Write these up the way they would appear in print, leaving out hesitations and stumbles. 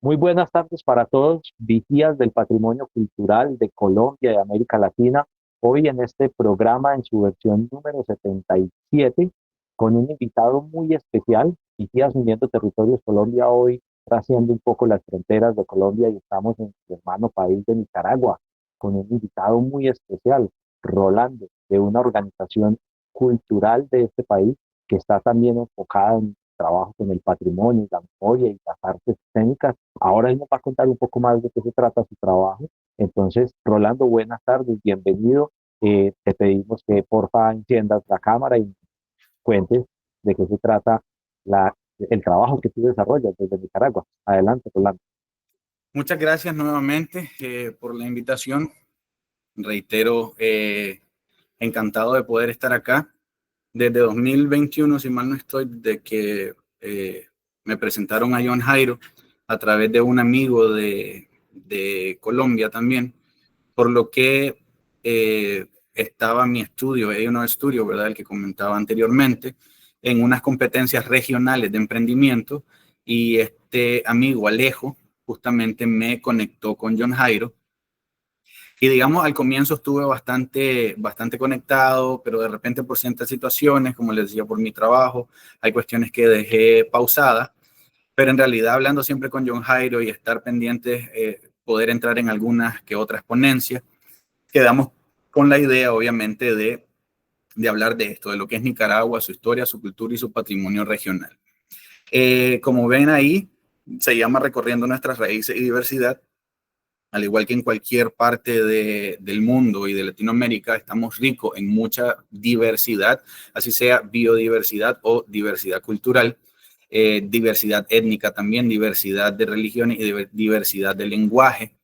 Muy buenas tardes para todos, vigías del patrimonio cultural de Colombia y América Latina. Hoy en este programa, en su versión número 77, con un invitado muy especial, Vigías Uniendo Territorios Colombia, hoy trasciende un poco las fronteras de Colombia y estamos en su hermano país de Nicaragua, con un invitado muy especial, Rolando, de una organización cultural de este país que está también enfocada en trabajo con el patrimonio, la memoria y las artes escénicas. Ahora él nos va a contar un poco más de qué se trata su trabajo. Entonces, Rolando, buenas tardes, bienvenido. Te pedimos que porfa enciendas la cámara y cuentes de qué se trata el trabajo que tú desarrollas desde Nicaragua. Adelante, Rolando. Muchas gracias nuevamente por la invitación. Reitero, encantado de poder estar acá. Desde 2021, si mal no estoy, de que me presentaron a John Jairo a través de un amigo de Colombia también, por lo que estaba mi estudio, uno estudio, ¿verdad? El que comentaba anteriormente, en unas competencias regionales de emprendimiento, y este amigo Alejo justamente me conectó con John Jairo. Y digamos, al comienzo estuve bastante conectado, pero de repente por ciertas situaciones, como les decía, por mi trabajo, hay cuestiones que dejé pausadas, pero en realidad hablando siempre con John Jairo y estar pendientes, poder entrar en algunas que otras ponencias, quedamos con la idea, obviamente, de hablar de esto, de lo que es Nicaragua, su historia, su cultura y su patrimonio regional. Como ven ahí, se llama Recorriendo nuestras raíces y diversidad. Al igual que en cualquier parte del mundo y de Latinoamérica, estamos ricos en mucha diversidad, así sea biodiversidad o diversidad cultural, diversidad étnica también, diversidad de religiones y diversidad de lenguaje.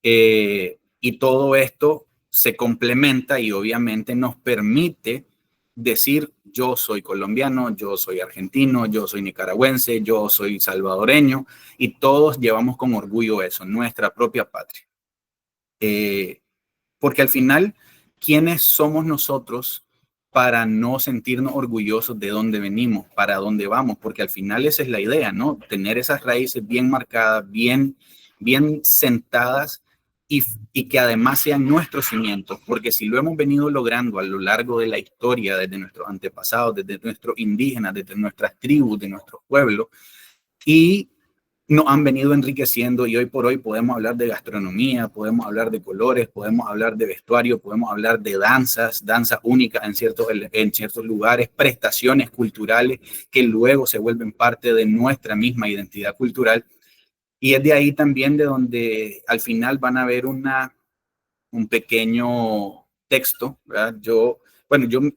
Y todo esto se complementa y obviamente nos permite decir yo soy colombiano, yo soy argentino, yo soy nicaragüense, yo soy salvadoreño, y todos llevamos con orgullo eso, nuestra propia patria. Eh, Porque al final, ¿quiénes somos nosotros para no sentirnos orgullosos de dónde venimos, para dónde vamos? Porque al final esa es la idea, ¿no? Tener esas raíces bien marcadas, bien sentadas, y que además sean nuestros cimientos, porque si lo hemos venido logrando a lo largo de la historia, desde nuestros antepasados, desde nuestros indígenas, desde nuestras tribus, de nuestros pueblos, y nos han venido enriqueciendo, y hoy por hoy podemos hablar de gastronomía, podemos hablar de colores, podemos hablar de vestuario, podemos hablar de danzas únicas en ciertos lugares, prestaciones culturales que luego se vuelven parte de nuestra misma identidad cultural. Y es de ahí también de donde al final van a ver un pequeño texto, ¿verdad? Yo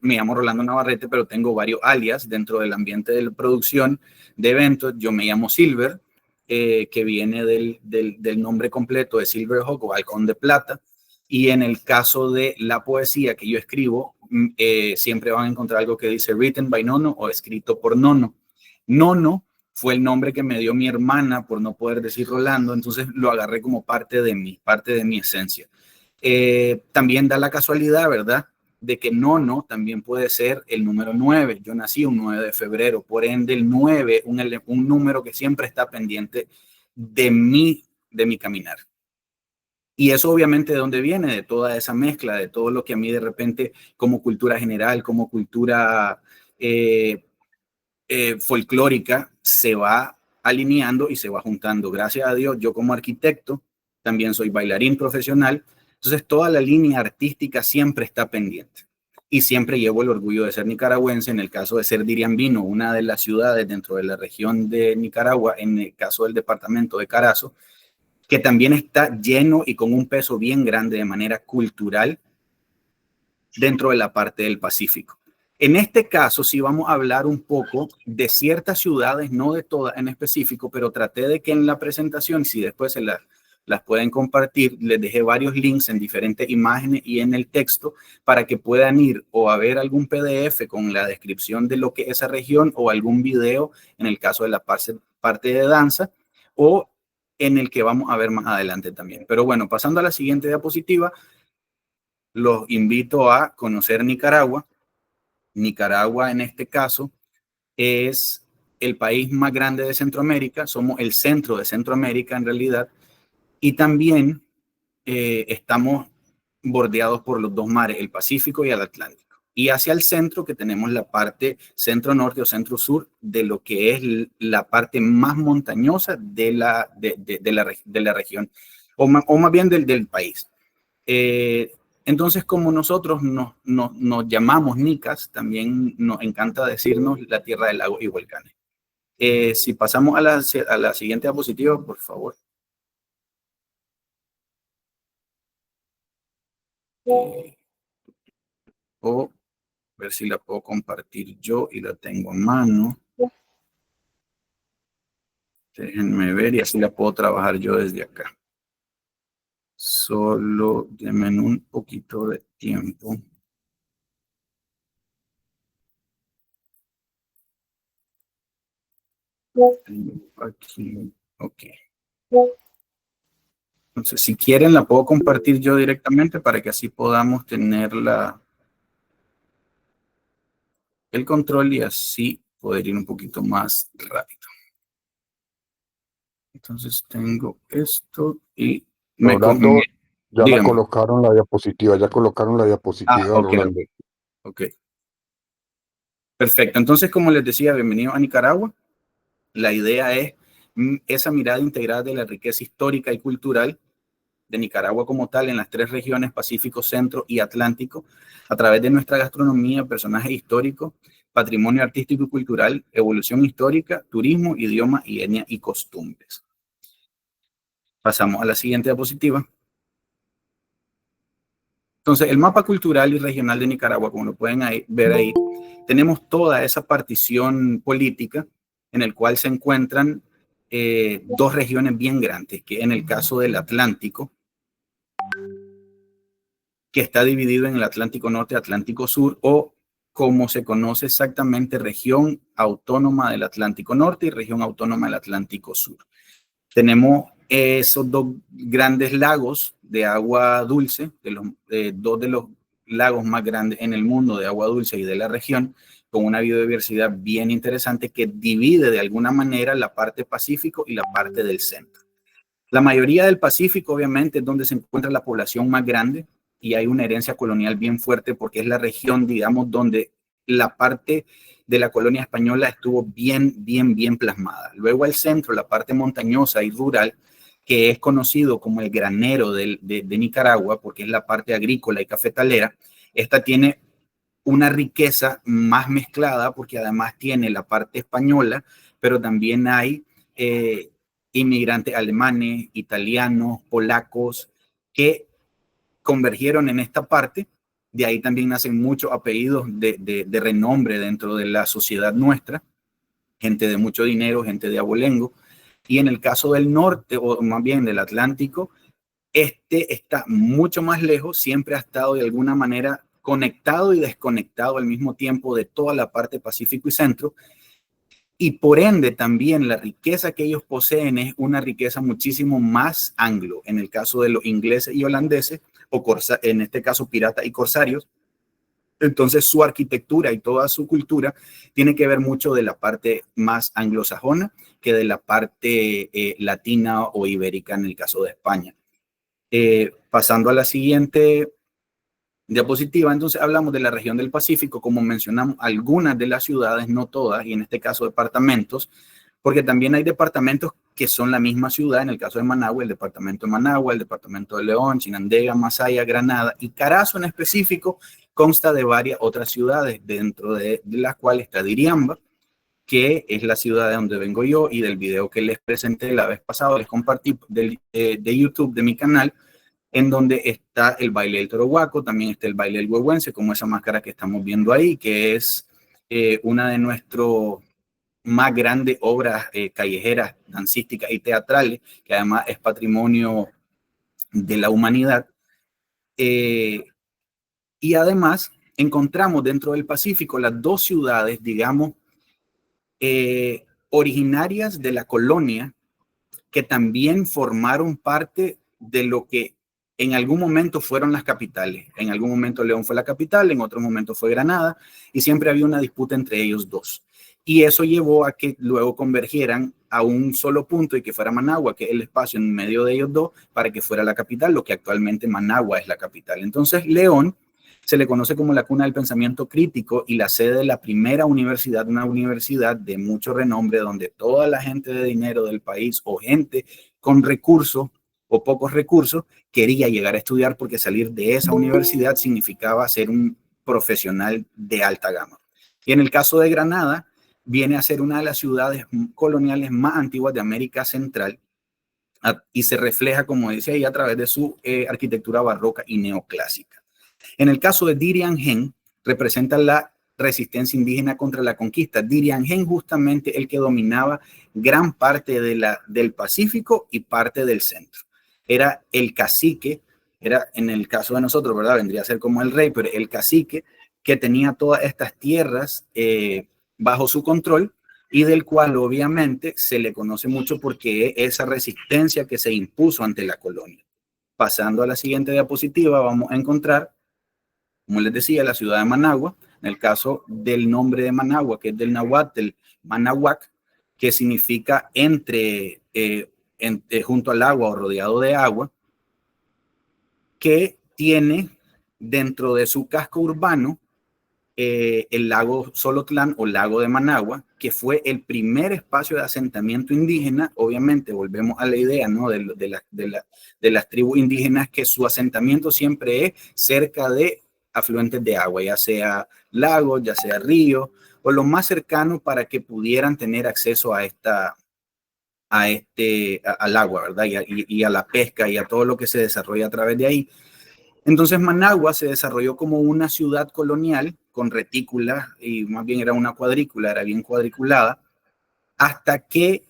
me llamo Rolando Navarrete, pero tengo varios alias dentro del ambiente de la producción de eventos. Yo me llamo Silver, que viene del nombre completo de Silverhawk o Halcón de Plata. Y en el caso de la poesía que yo escribo, siempre van a encontrar algo que dice written by Nono o escrito por Nono. Nono fue el nombre que me dio mi hermana por no poder decir Rolando, entonces lo agarré como parte de mi esencia. También da la casualidad, ¿verdad?, de que Nono también puede ser el número 9. Yo nací un 9 de febrero, por ende el 9, un número que siempre está pendiente de mi caminar. Y eso obviamente de dónde viene, de toda esa mezcla, de todo lo que a mí de repente como cultura general, como cultura folclórica, se va alineando y se va juntando. Gracias a Dios, yo como arquitecto también soy bailarín profesional, entonces toda la línea artística siempre está pendiente. Y siempre llevo el orgullo de ser nicaragüense, en el caso de ser Diriambino, una de las ciudades dentro de la región de Nicaragua, en el caso del departamento de Carazo, que también está lleno y con un peso bien grande de manera cultural dentro de la parte del Pacífico. En este caso, sí vamos a hablar un poco de ciertas ciudades, no de todas en específico, pero traté de que en la presentación, si después las pueden compartir, les dejé varios links en diferentes imágenes y en el texto para que puedan ir o a ver algún PDF con la descripción de lo que es esa región, o algún video en el caso de la parte de danza, o en el que vamos a ver más adelante también. Pero bueno, pasando a la siguiente diapositiva, los invito a conocer Nicaragua. Nicaragua en este caso es el país más grande de Centroamérica, somos el centro de Centroamérica en realidad, y también estamos bordeados por los dos mares, el Pacífico y el Atlántico. Y hacia el centro, que tenemos la parte centro-norte o centro-sur de lo que es la parte más montañosa de la región, o más bien del país. Entonces, como nosotros nos llamamos nicas, también nos encanta decirnos la tierra de lagos y volcanes. Si pasamos a la siguiente diapositiva, por favor. O ver si la puedo compartir yo y la tengo a mano. Déjenme ver y así la puedo trabajar yo desde acá. Solo denme un poquito de tiempo. Aquí, ok. Entonces, si quieren, la puedo compartir yo directamente para que así podamos tener el control y así poder ir un poquito más rápido. Entonces, tengo esto y Rolando, ya la dígame. colocaron la diapositiva, Ok, Rolando. ok. Perfecto. Entonces, como les decía, bienvenido a Nicaragua. La idea es esa mirada integrada de la riqueza histórica y cultural de Nicaragua como tal en las tres regiones, Pacífico, Centro y Atlántico, a través de nuestra gastronomía, personajes históricos, patrimonio artístico y cultural, evolución histórica, turismo, idioma y etnia y costumbres. Pasamos a la siguiente diapositiva. Entonces, el mapa cultural y regional de Nicaragua, como lo pueden ver ahí, tenemos toda esa partición política en el cual se encuentran dos regiones bien grandes, que en el caso del Atlántico, que está dividido en el Atlántico Norte y Atlántico Sur, o como se conoce exactamente, región autónoma del Atlántico Norte y región autónoma del Atlántico Sur. Tenemos esos dos grandes lagos de agua dulce, dos de los lagos más grandes en el mundo de agua dulce y de la región, con una biodiversidad bien interesante que divide de alguna manera la parte pacífico y la parte del centro. La mayoría del Pacífico, obviamente, es donde se encuentra la población más grande y hay una herencia colonial bien fuerte porque es la región, digamos, donde la parte de la colonia española estuvo bien plasmada. Luego al centro, la parte montañosa y rural, que es conocido como el granero de Nicaragua, porque es la parte agrícola y cafetalera, esta tiene una riqueza más mezclada porque además tiene la parte española, pero también hay inmigrantes alemanes, italianos, polacos, que convergieron en esta parte. De ahí también nacen muchos apellidos de renombre dentro de la sociedad nuestra, gente de mucho dinero, gente de abolengo. Y en el caso del norte, o más bien del Atlántico, este está mucho más lejos, siempre ha estado de alguna manera conectado y desconectado al mismo tiempo de toda la parte Pacífico y Centro, y por ende también la riqueza que ellos poseen es una riqueza muchísimo más anglo, en el caso de los ingleses y holandeses, o en este caso piratas y corsarios. Entonces su arquitectura y toda su cultura tiene que ver mucho de la parte más anglosajona que de la parte latina o ibérica en el caso de España. Pasando a la siguiente diapositiva, entonces hablamos de la región del Pacífico, como mencionamos, algunas de las ciudades, no todas, y en este caso departamentos, porque también hay departamentos que son la misma ciudad, en el caso de Managua, el departamento de Managua, el departamento de León, Chinandega, Masaya, Granada, y Carazo en específico consta de varias otras ciudades, dentro de las cuales está Diriamba, que es la ciudad de donde vengo yo, y del video que les presenté la vez pasada, les compartí de YouTube, de mi canal, en donde está el baile del toro huaco, también está el baile del huehuense, como esa máscara que estamos viendo ahí, que es una de nuestras más grandes obras callejeras, dancísticas y teatrales, que además es patrimonio de la humanidad. Y además encontramos dentro del Pacífico las dos ciudades, digamos, originarias de la colonia, que también formaron parte de lo que en algún momento fueron las capitales. En algún momento León fue la capital, en otro momento fue Granada, y siempre había una disputa entre ellos dos. y eso llevó a que luego convergieran a un solo punto y que fuera Managua, que es el espacio en medio de ellos dos, para que fuera la capital, lo que actualmente Managua es la capital. Entonces, León se le conoce como la cuna del pensamiento crítico y la sede de la primera universidad, una universidad de mucho renombre, donde toda la gente de dinero del país o gente con recursos o pocos recursos quería llegar a estudiar, porque salir de esa universidad significaba ser un profesional de alta gama. Y en el caso de Granada, viene a ser una de las ciudades coloniales más antiguas de América Central y se refleja, como decía ahí, a través de su arquitectura barroca y neoclásica. En el caso de Diriangén, representa la resistencia indígena contra la conquista. Diriangén, justamente el que dominaba gran parte del Pacífico y parte del centro. Era el cacique, era en el caso de nosotros, ¿verdad? Vendría a ser como el rey, pero el cacique que tenía todas estas tierras bajo su control, y del cual obviamente se le conoce mucho porque esa resistencia que se impuso ante la colonia. Pasando a la siguiente diapositiva, vamos a encontrar, como les decía, la ciudad de Managua. En el caso del nombre de Managua, que es del náhuatl Manahuac, que significa junto al agua o rodeado de agua, que tiene dentro de su casco urbano el lago Solotlán o lago de Managua, que fue el primer espacio de asentamiento indígena. Obviamente volvemos a la idea, ¿no?, de las tribus indígenas, que su asentamiento siempre es cerca de afluentes de agua, ya sea lagos, ya sea ríos, o lo más cercano para que pudieran tener acceso al agua, ¿verdad? Y a la pesca y a todo lo que se desarrolla a través de ahí. Entonces Managua se desarrolló como una ciudad colonial con retículas, y más bien era una cuadrícula, era bien cuadriculada, hasta que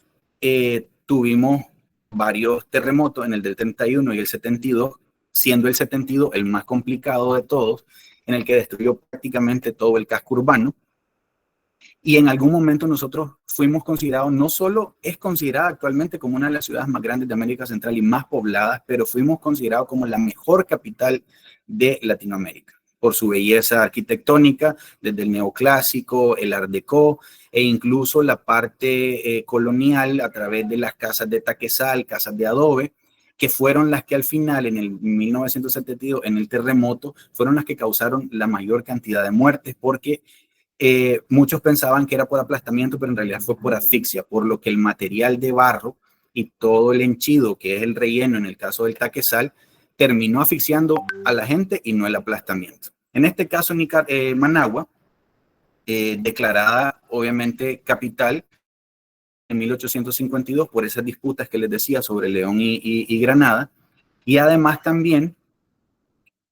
tuvimos varios terremotos en el del 31 y el 72, siendo el 72 el más complicado de todos, en el que destruyó prácticamente todo el casco urbano. Y en algún momento nosotros fuimos considerados, no solo es considerada actualmente como una de las ciudades más grandes de América Central y más pobladas, pero fuimos considerados como la mejor capital de Latinoamérica, por su belleza arquitectónica, desde el neoclásico, el art déco, e incluso la parte colonial a través de las casas de taquezal, casas de adobe, que fueron las que al final, en el 1972, en el terremoto, fueron las que causaron la mayor cantidad de muertes, porque muchos pensaban que era por aplastamiento, pero en realidad fue por asfixia, por lo que el material de barro y todo el henchido, que es el relleno en el caso del taquezal, terminó asfixiando a la gente y no el aplastamiento. En este caso, Managua, declarada obviamente capital en 1852 por esas disputas que les decía sobre León y Granada, y además también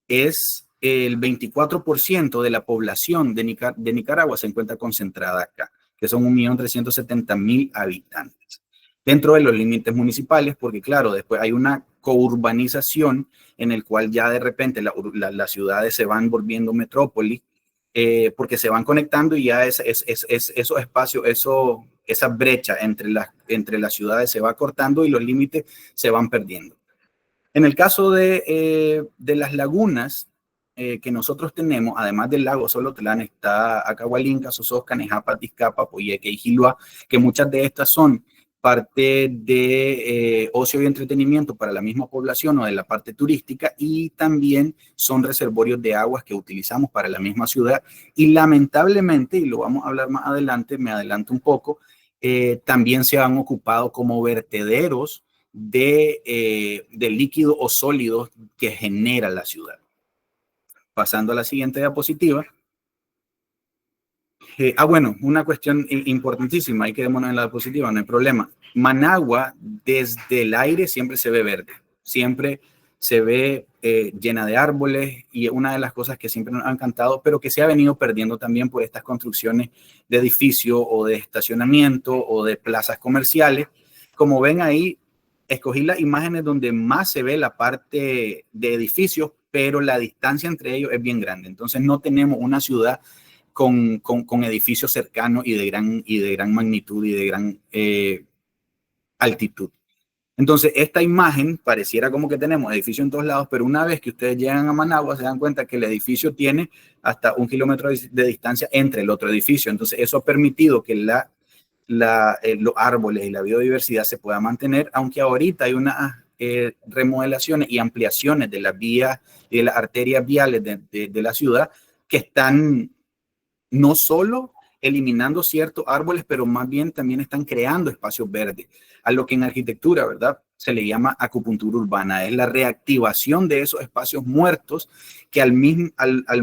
es el 24% de la población de Nicaragua se encuentra concentrada acá, que son 1.370.000 habitantes. Dentro de los límites municipales, porque claro, después hay una courbanización en el cual ya de repente las ciudades se van volviendo metrópolis, porque se van conectando y ya esos espacios, esa brecha entre las ciudades se va cortando y los límites se van perdiendo. En el caso de las lagunas que nosotros tenemos, además del lago Solotlán, está Acahualinca, Sososca, Nejapa, Tizcapa, Poyeque y Jiloá, que muchas de estas son parte de ocio y entretenimiento para la misma población o de la parte turística, y también son reservorios de aguas que utilizamos para la misma ciudad. Y lamentablemente, y lo vamos a hablar más adelante, me adelanto un poco, también se han ocupado como vertederos de líquido o sólidos que genera la ciudad. Pasando a la siguiente diapositiva. Bueno, una cuestión importantísima, ahí quedémonos en la diapositiva, no hay problema. Managua, desde el aire siempre se ve verde, siempre se ve llena de árboles, y una de las cosas que siempre nos ha encantado, pero que se ha venido perdiendo también por estas construcciones de edificios o de estacionamiento o de plazas comerciales. Como ven ahí, escogí las imágenes donde más se ve la parte de edificios, pero la distancia entre ellos es bien grande. Entonces no tenemos una ciudad con edificios cercanos y de gran magnitud y de gran altitud. Entonces, esta imagen pareciera como que tenemos edificios en todos lados, pero una vez que ustedes llegan a Managua, se dan cuenta que el edificio tiene hasta 1 kilómetro de distancia entre el otro edificio. Entonces, eso ha permitido que los árboles y la biodiversidad se pueda mantener, aunque ahorita hay unas remodelaciones y ampliaciones de las vías y de las arterias viales de la ciudad que están no solo eliminando ciertos árboles, pero más bien también están creando espacios verdes, a lo que en arquitectura, ¿verdad?, se le llama acupuntura urbana. Es la reactivación de esos espacios muertos que al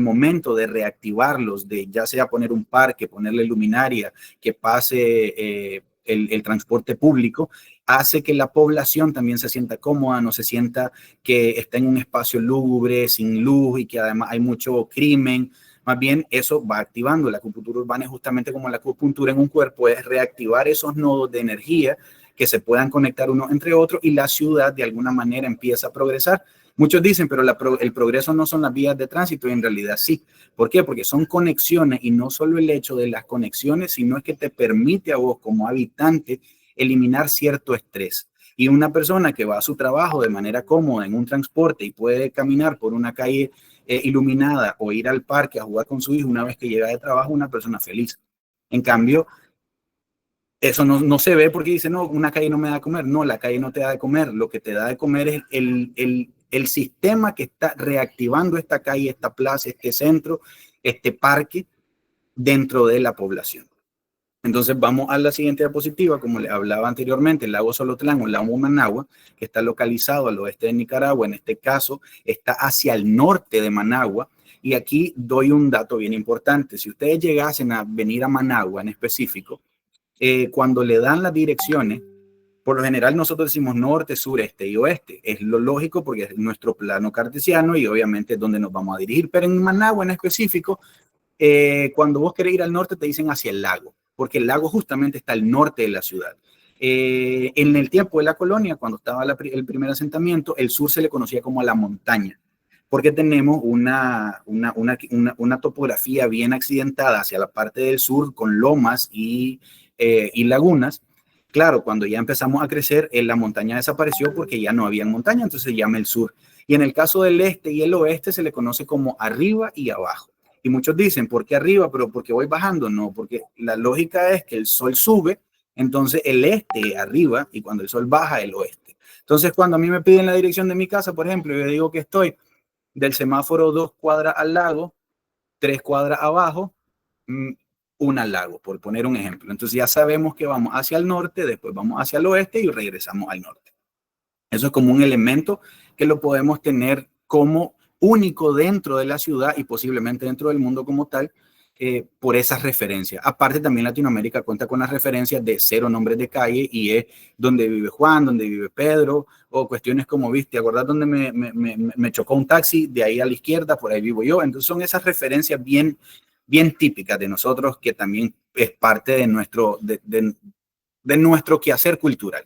momento de reactivarlos, de ya sea poner un parque, ponerle luminaria, que pase el transporte público, hace que la población también se sienta cómoda, no se sienta que está en un espacio lúgubre, sin luz y que además hay mucho crimen. Más bien, eso va activando. La acupuntura urbana es justamente como la acupuntura en un cuerpo, es reactivar esos nodos de energía que se puedan conectar unos entre otros y la ciudad de alguna manera empieza a progresar. Muchos dicen, pero el progreso no son las vías de tránsito y en realidad sí. ¿Por qué? Porque son conexiones y no solo el hecho de las conexiones, sino es que te permite a vos como habitante eliminar cierto estrés. Y una persona que va a su trabajo de manera cómoda en un transporte y puede caminar por una calle iluminada o ir al parque a jugar con su hijo una vez que llega de trabajo, una persona feliz. En cambio, eso no se ve porque dice, no, una calle no me da de comer. No, la calle no te da de comer. Lo que te da de comer es el sistema que está reactivando esta calle, esta plaza, este centro, este parque dentro de la población. Entonces vamos a la siguiente diapositiva, como les hablaba anteriormente, el lago Solotlán o el lago Managua, que está localizado al oeste de Nicaragua, en este caso está hacia el norte de Managua, y aquí doy un dato bien importante. Si ustedes llegasen a venir a Managua en específico, cuando le dan las direcciones, por lo general nosotros decimos norte, sur, este y oeste. Es lo lógico porque es nuestro plano cartesiano y obviamente es donde nos vamos a dirigir. Pero en Managua en específico, cuando vos querés ir al norte te dicen hacia el lago, porque el lago justamente está al norte de la ciudad. En el tiempo de la colonia, cuando estaba el primer asentamiento, el sur se le conocía como la montaña, porque tenemos una topografía bien accidentada hacia la parte del sur con lomas y lagunas. Claro, cuando ya empezamos a crecer, la montaña desapareció porque ya no había montaña, entonces se llama el sur. Y en el caso del este y el oeste se le conoce como arriba y abajo. Y muchos dicen, ¿por qué arriba? Pero porque voy bajando. No, porque la lógica es que el sol sube, entonces el este arriba y cuando el sol baja, el oeste. Entonces, cuando a mí me piden la dirección de mi casa, por ejemplo, yo digo que estoy del semáforo 2 cuadras al lago, 3 cuadras abajo, 1 al lago, por poner un ejemplo. Entonces ya sabemos que vamos hacia el norte, después vamos hacia el oeste y regresamos al norte. Eso es como un elemento que lo podemos tener como único dentro de la ciudad y posiblemente dentro del mundo como tal, por esas referencias. Aparte, también Latinoamérica cuenta con las referencias de 0 nombres de calle y es donde vive Juan, donde vive Pedro, o cuestiones como, viste, ¿acordás donde me chocó un taxi? De ahí a la izquierda, por ahí vivo yo. Entonces son esas referencias bien típicas de nosotros que también es parte de nuestro quehacer cultural.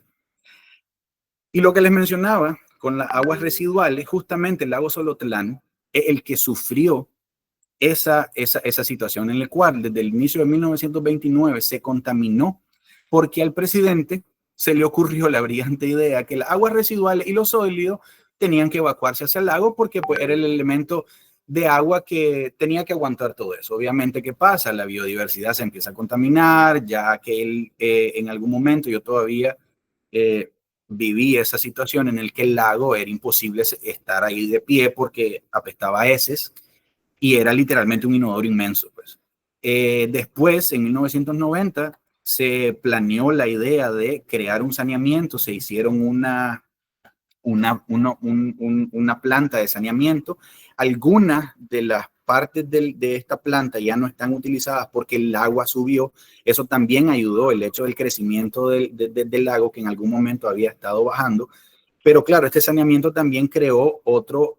Y lo que les mencionaba con las aguas residuales, justamente el lago Solotlán es el que sufrió esa situación en la cual desde el inicio de 1929 se contaminó porque al presidente se le ocurrió la brillante idea que las aguas residuales y los sólidos tenían que evacuarse hacia el lago porque pues, era el elemento de agua que tenía que aguantar todo eso. Obviamente, ¿qué pasa? La biodiversidad se empieza a contaminar, ya que en algún momento yo todavía viví esa situación en el que el lago era imposible estar ahí de pie porque apestaba a heces y era literalmente un inodoro inmenso. Pues. Después, en 1990, se planeó la idea de crear un saneamiento, se hicieron una planta de saneamiento. Algunas de las partes de esta planta ya no están utilizadas porque el agua subió. Eso también ayudó, el hecho del crecimiento del lago que en algún momento había estado bajando. Pero claro, este saneamiento también creó otro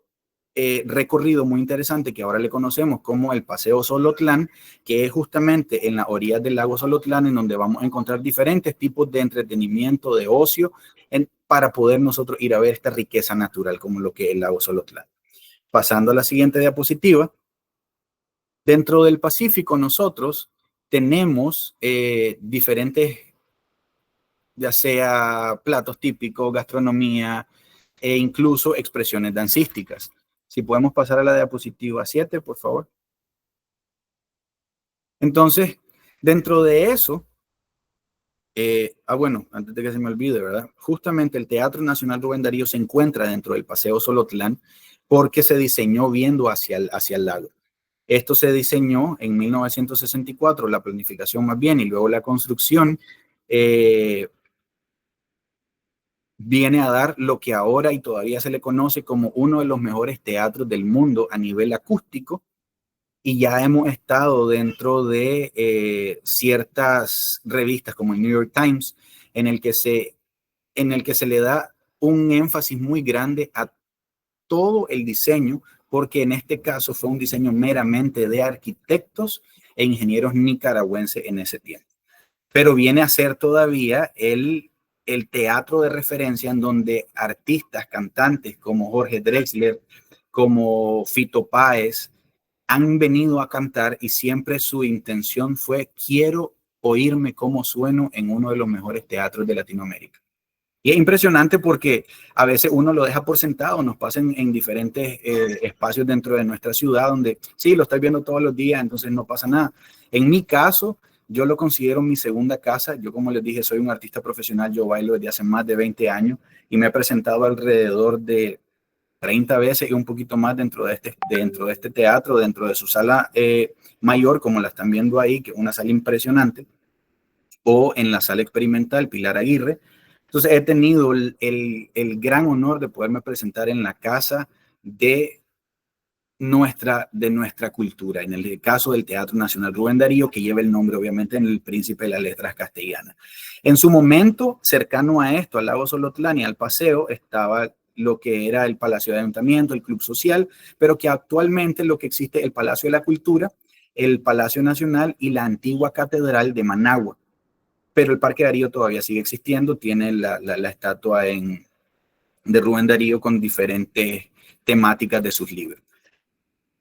recorrido muy interesante que ahora le conocemos como el Paseo Solotlán, que es justamente en las orillas del lago Solotlán, en donde vamos a encontrar diferentes tipos de entretenimiento, de ocio, para poder nosotros ir a ver esta riqueza natural como lo que es el lago Solotlán. Pasando a la siguiente diapositiva, dentro del Pacífico nosotros tenemos diferentes ya sea platos típicos, gastronomía e incluso expresiones dancísticas. Si podemos pasar a la diapositiva 7, por favor. Entonces, dentro de eso, bueno, antes de que se me olvide, ¿verdad? Justamente el Teatro Nacional Rubén Darío se encuentra dentro del Paseo Solotlán porque se diseñó viendo hacia el lago. Esto se diseñó en 1964, la planificación más bien, y luego la construcción viene a dar lo que ahora y todavía se le conoce como uno de los mejores teatros del mundo a nivel acústico, y ya hemos estado dentro de ciertas revistas como el New York Times, en el que se le da un énfasis muy grande a todo el diseño, porque en este caso fue un diseño meramente de arquitectos e ingenieros nicaragüenses en ese tiempo. Pero viene a ser todavía el teatro de referencia en donde artistas, cantantes como Jorge Drexler, como Fito Páez, han venido a cantar, y siempre su intención fue: quiero oírme cómo sueno en uno de los mejores teatros de Latinoamérica. Y es impresionante porque a veces uno lo deja por sentado, nos pasa en diferentes espacios dentro de nuestra ciudad donde sí, lo estás viendo todos los días, entonces no pasa nada. En mi caso, yo lo considero mi segunda casa. Yo, como les dije, soy un artista profesional, yo bailo desde hace más de 20 años y me he presentado alrededor de 30 veces y un poquito más dentro de este teatro, dentro de su sala mayor, como la están viendo ahí, que es una sala impresionante, o en la sala experimental Pilar Aguirre. Entonces he tenido el gran honor de poderme presentar en la casa de nuestra cultura, en el caso del Teatro Nacional Rubén Darío, que lleva el nombre obviamente en el Príncipe de las Letras Castellanas. En su momento, cercano a esto, al lago Solotlán y al paseo, estaba lo que era el Palacio de Ayuntamiento, el Club Social, pero que actualmente lo que existe es el Palacio de la Cultura, el Palacio Nacional y la antigua Catedral de Managua. Pero el Parque Darío todavía sigue existiendo, tiene la estatua de Rubén Darío con diferentes temáticas de sus libros.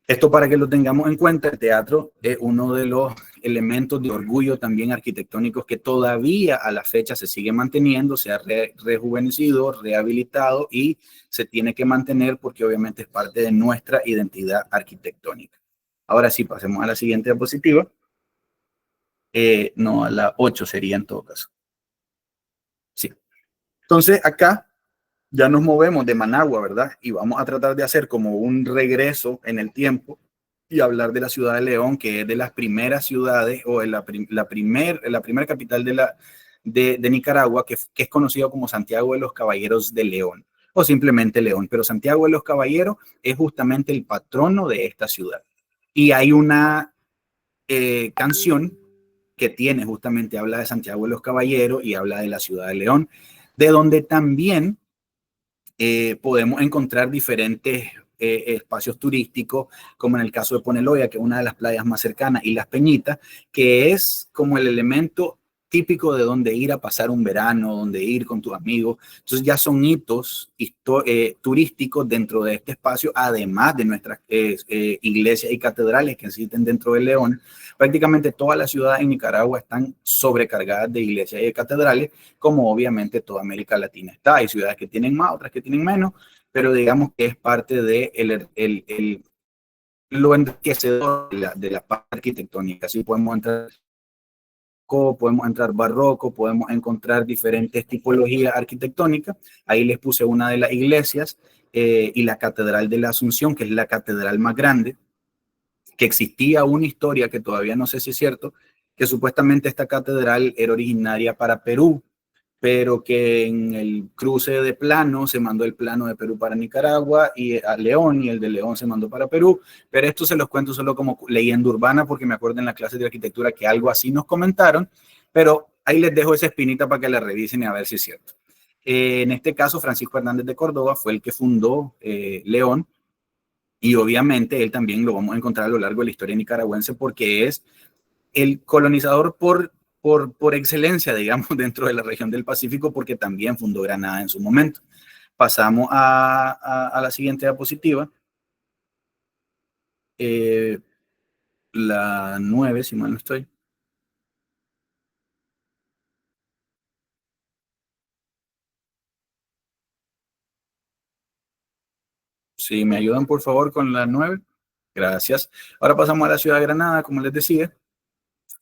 Esto, para que lo tengamos en cuenta, el teatro es uno de los elementos de orgullo también arquitectónicos que todavía a la fecha se sigue manteniendo, se ha rejuvenecido, rehabilitado, y se tiene que mantener porque obviamente es parte de nuestra identidad arquitectónica. Ahora sí, pasemos a la siguiente diapositiva. No, a la 8 sería en todo caso. Sí. Entonces acá ya nos movemos de Managua, ¿verdad? Y vamos a tratar de hacer como un regreso en el tiempo y hablar de la ciudad de León, que es de las primeras ciudades, o la primera capital de Nicaragua, que es conocido como Santiago de los Caballeros de León, o simplemente León. Pero Santiago de los Caballeros es justamente el patrono de esta ciudad. Y hay una canción que tiene justamente, habla de Santiago de los Caballeros y habla de la ciudad de León, de donde también podemos encontrar diferentes espacios turísticos, como en el caso de Poneloya, que es una de las playas más cercanas, y Las Peñitas, que es como el elemento típico de donde ir a pasar un verano, donde ir con tus amigos. Entonces ya son hitos turísticos dentro de este espacio, además de nuestras iglesias y catedrales que existen dentro de León. Prácticamente todas las ciudades en Nicaragua están sobrecargadas de iglesias y de catedrales, como obviamente toda América Latina está. Hay ciudades que tienen más, otras que tienen menos, pero digamos que es parte de lo enriquecedor de la parte arquitectónica. Así podemos entrar barroco, podemos encontrar diferentes tipologías arquitectónicas. Ahí les puse una de las iglesias y la Catedral de la Asunción, que es la catedral más grande, que existía una historia que todavía no sé si es cierto, que supuestamente esta catedral era originaria para Perú, pero que en el cruce de plano se mandó el plano de Perú para Nicaragua y a León, y el de León se mandó para Perú. Pero esto se los cuento solo como leyenda urbana, porque me acuerdo en la clase de arquitectura que algo así nos comentaron, pero ahí les dejo esa espinita para que la revisen y a ver si es cierto. En este caso, Francisco Hernández de Córdoba fue el que fundó León, y obviamente él también lo vamos a encontrar a lo largo de la historia nicaragüense, porque es el colonizador por excelencia, digamos, dentro de la región del Pacífico, porque también fundó Granada en su momento. Pasamos a la siguiente diapositiva. La 9, si mal no estoy. Si me ayudan, por favor, con la 9. Gracias. Ahora pasamos a la ciudad de Granada, como les decía,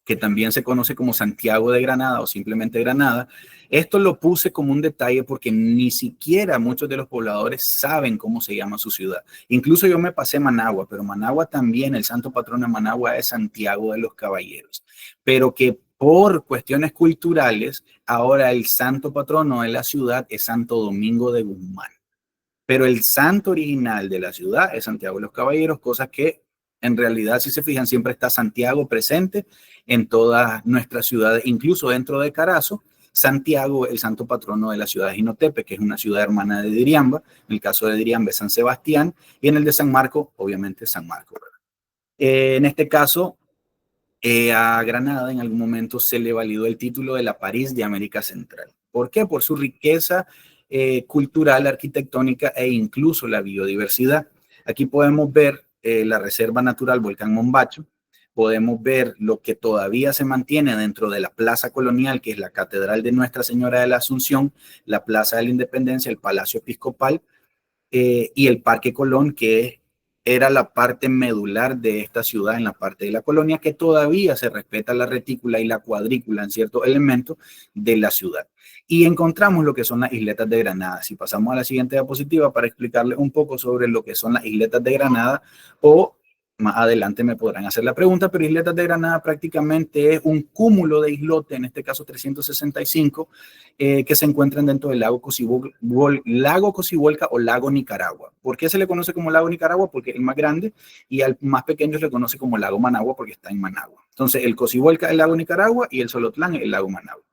que también se conoce como Santiago de Granada o simplemente Granada. Esto lo puse como un detalle porque ni siquiera muchos de los pobladores saben cómo se llama su ciudad. Incluso yo me pasé Managua, pero Managua también, el santo patrón de Managua es Santiago de los Caballeros. Pero que por cuestiones culturales, ahora el santo patrono de la ciudad es Santo Domingo de Guzmán. Pero el santo original de la ciudad es Santiago de los Caballeros, cosa que en realidad, si se fijan, siempre está Santiago presente en todas nuestras ciudades, incluso dentro de Carazo. Santiago, el santo patrono de la ciudad de Jinotepe, que es una ciudad hermana de Diriamba. En el caso de Diriamba es San Sebastián, y en el de San Marco, obviamente, San Marco. En este caso, a Granada en algún momento se le validó el título de la París de América Central. ¿Por qué? Por su riqueza cultural, arquitectónica e incluso la biodiversidad. Aquí podemos ver la Reserva Natural Volcán Mombacho, podemos ver lo que todavía se mantiene dentro de la Plaza Colonial, que es la Catedral de Nuestra Señora de la Asunción, la Plaza de la Independencia, el Palacio Episcopal y el Parque Colón, que era la parte medular de esta ciudad en la parte de la colonia, que todavía se respeta la retícula y la cuadrícula en ciertos elementos de la ciudad. Y encontramos lo que son las isletas de Granada. Si pasamos a la siguiente diapositiva para explicarles un poco sobre lo que son las isletas de Granada, o más adelante me podrán hacer la pregunta, pero Isletas de Granada prácticamente es un cúmulo de islotes, en este caso 365, que se encuentran dentro del lago Cocibolca o lago Nicaragua. ¿Por qué se le conoce como lago Nicaragua? Porque es el más grande, y al más pequeño se le conoce como lago Managua porque está en Managua. Entonces el Cocibolca es el lago Nicaragua y el Solotlán es el lago Managua.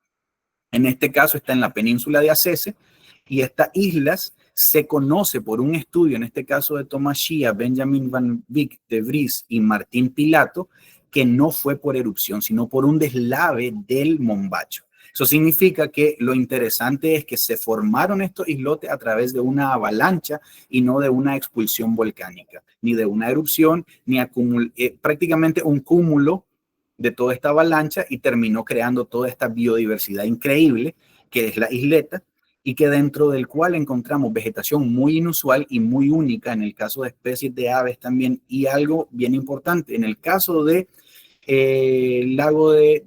En este caso está en la península de Acese, y estas islas se conoce por un estudio, en este caso de Thomas Shea, Benjamin Van Wyck de Vries y Martín Pilato, que no fue por erupción, sino por un deslave del Mombacho. Eso significa que lo interesante es que se formaron estos islotes a través de una avalancha y no de una expulsión volcánica, ni de una erupción, ni prácticamente un cúmulo de toda esta avalancha, y terminó creando toda esta biodiversidad increíble que es la isleta, y que dentro del cual encontramos vegetación muy inusual y muy única en el caso de especies de aves también, y algo bien importante, en el caso de el lago de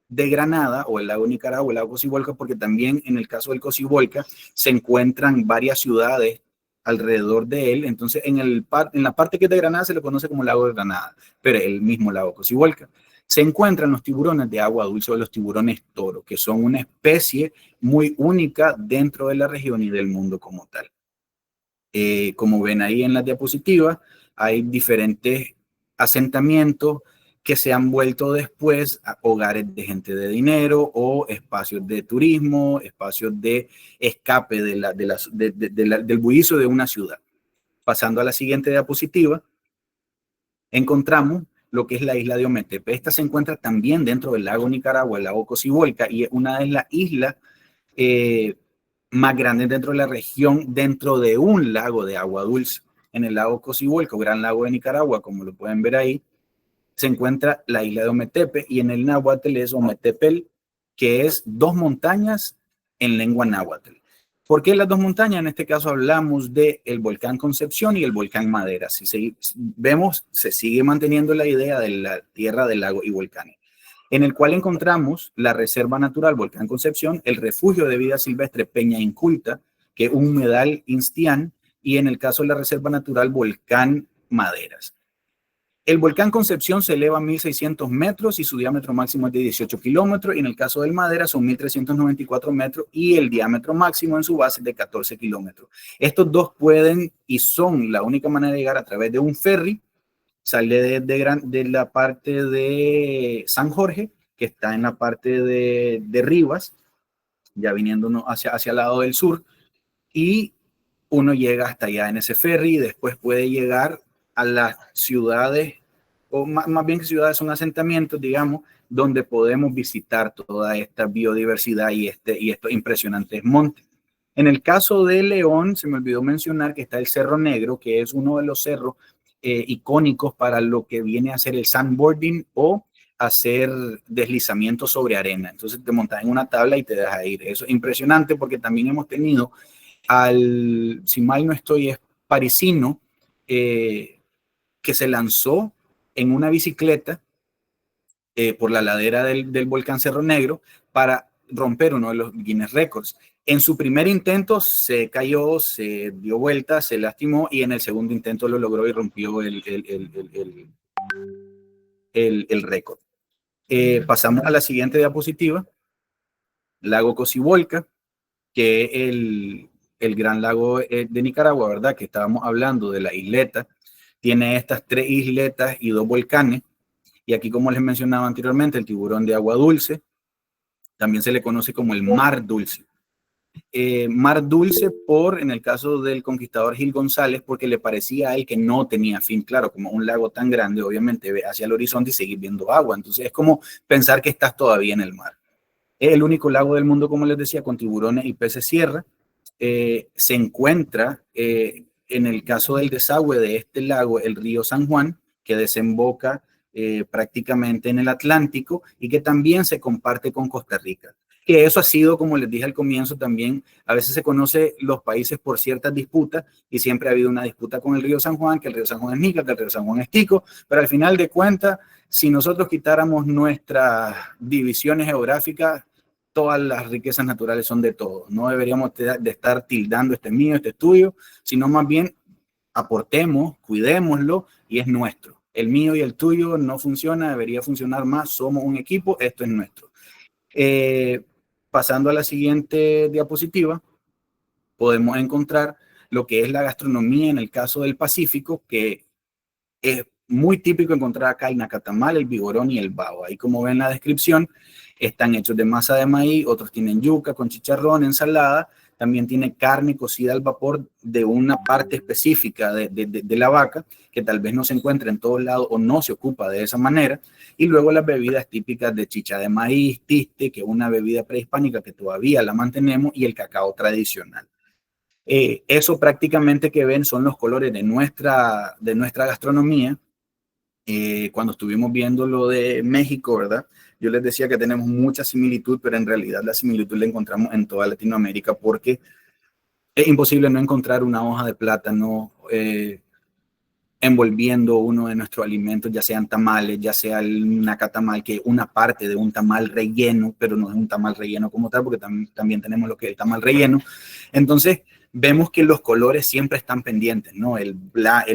Granada o el lago Nicaragua, el lago Cocibolca, porque también en el caso del Cocibolca se encuentran varias ciudades alrededor de él. Entonces en la parte que es de Granada se le conoce como lago de Granada, pero es el mismo lago Cocibolca. Se encuentran los tiburones de agua dulce o los tiburones toro, que son una especie muy única dentro de la región y del mundo como tal. Como ven ahí en la diapositiva, hay diferentes asentamientos que se han vuelto después a hogares de gente de dinero o espacios de turismo, espacios de escape del bullicio de una ciudad. Pasando a la siguiente diapositiva, encontramos lo que es la isla de Ometepe. Esta se encuentra también dentro del lago Nicaragua, el lago Cocibolca, y es una de las islas más grandes dentro de la región, dentro de un lago de agua dulce. En el lago Cocibolca, o Gran Lago de Nicaragua, como lo pueden ver ahí, se encuentra la isla de Ometepe, y en el náhuatl es Ometepel, que es 2 montañas en lengua náhuatl. ¿Por qué las 2 montañas? En este caso hablamos del volcán Concepción y el volcán Madera. Si vemos, se sigue manteniendo la idea de la tierra del lago y volcanes, en el cual encontramos la Reserva Natural Volcán Concepción, el Refugio de Vida Silvestre Peña Inculta, que es un humedal Instián, y en el caso de la Reserva Natural Volcán Maderas. El volcán Concepción se eleva a 1.600 metros y su diámetro máximo es de 18 kilómetros. Y en el caso del Madera son 1.394 metros y el diámetro máximo en su base es de 14 kilómetros. Estos dos pueden y son la única manera de llegar a través de un ferry. Sale de la parte de San Jorge, que está en la parte de Rivas, ya viniéndonos hacia el lado del sur. Y uno llega hasta allá en ese ferry y después puede llegar a las ciudades, o más bien que ciudades son asentamientos, digamos, donde podemos visitar toda esta biodiversidad y estos impresionantes montes. En el caso de León, se me olvidó mencionar que está el Cerro Negro, que es uno de los cerros icónicos para lo que viene a ser el sandboarding o hacer deslizamiento sobre arena. Entonces te montas en una tabla y te dejas ir. Eso es impresionante porque también hemos tenido si mal no estoy, es parisino que se lanzó en una bicicleta por la ladera del volcán Cerro Negro para romper uno de los Guinness Records. En su primer intento se cayó, se dio vuelta, se lastimó, y en el segundo intento lo logró y rompió el récord. Pasamos a la siguiente diapositiva. Lago Cocibolca, que es el gran lago de Nicaragua, ¿verdad? Que estábamos hablando de la isleta. Tiene estas 3 isletas y 2 volcanes. Y aquí, como les mencionaba anteriormente, el tiburón de agua dulce, también se le conoce como el mar dulce. Mar dulce en el caso del conquistador Gil González, porque le parecía a él que no tenía fin. Claro, como un lago tan grande, obviamente ve hacia el horizonte y seguir viendo agua. Entonces es como pensar que estás todavía en el mar. Es el único lago del mundo, como les decía, con tiburones y peces sierra. Se encuentra, en el caso del desagüe de este lago, el río San Juan, que desemboca prácticamente en el Atlántico y que también se comparte con Costa Rica. Que eso ha sido, como les dije al comienzo, también a veces se conoce los países por ciertas disputas, y siempre ha habido una disputa con el río San Juan, que el río San Juan es Nica, que el río San Juan es Tico, pero al final de cuentas, si nosotros quitáramos nuestras divisiones geográficas, todas las riquezas naturales son de todos. No deberíamos de estar tildando este es mío, este es tuyo, sino más bien aportemos, cuidémoslo, y es nuestro. El mío y el tuyo no funciona, debería funcionar más, somos un equipo, esto es nuestro. Pasando a la siguiente diapositiva, podemos encontrar lo que es la gastronomía en el caso del Pacífico, que es muy típico encontrar acá el nacatamal, el vigorón y el bao. Ahí, como ven en la descripción, están hechos de masa de maíz, otros tienen yuca con chicharrón, ensalada, también tiene carne cocida al vapor de una parte específica de la vaca, que tal vez no se encuentra en todos lados o no se ocupa de esa manera, y luego las bebidas típicas de chicha de maíz, tiste, que es una bebida prehispánica que todavía la mantenemos, y el cacao tradicional. Eso prácticamente que ven son los colores de nuestra gastronomía. Cuando estuvimos viendo lo de México, ¿verdad? Yo les decía que tenemos mucha similitud, pero en realidad la similitud la encontramos en toda Latinoamérica, porque es imposible no encontrar una hoja de plátano envolviendo uno de nuestros alimentos, ya sean tamales, ya sea el nacatamal, que es una parte de un tamal relleno, pero no es un tamal relleno como tal, porque también tenemos lo que es el tamal relleno. Entonces, vemos que los colores siempre están pendientes, ¿no? El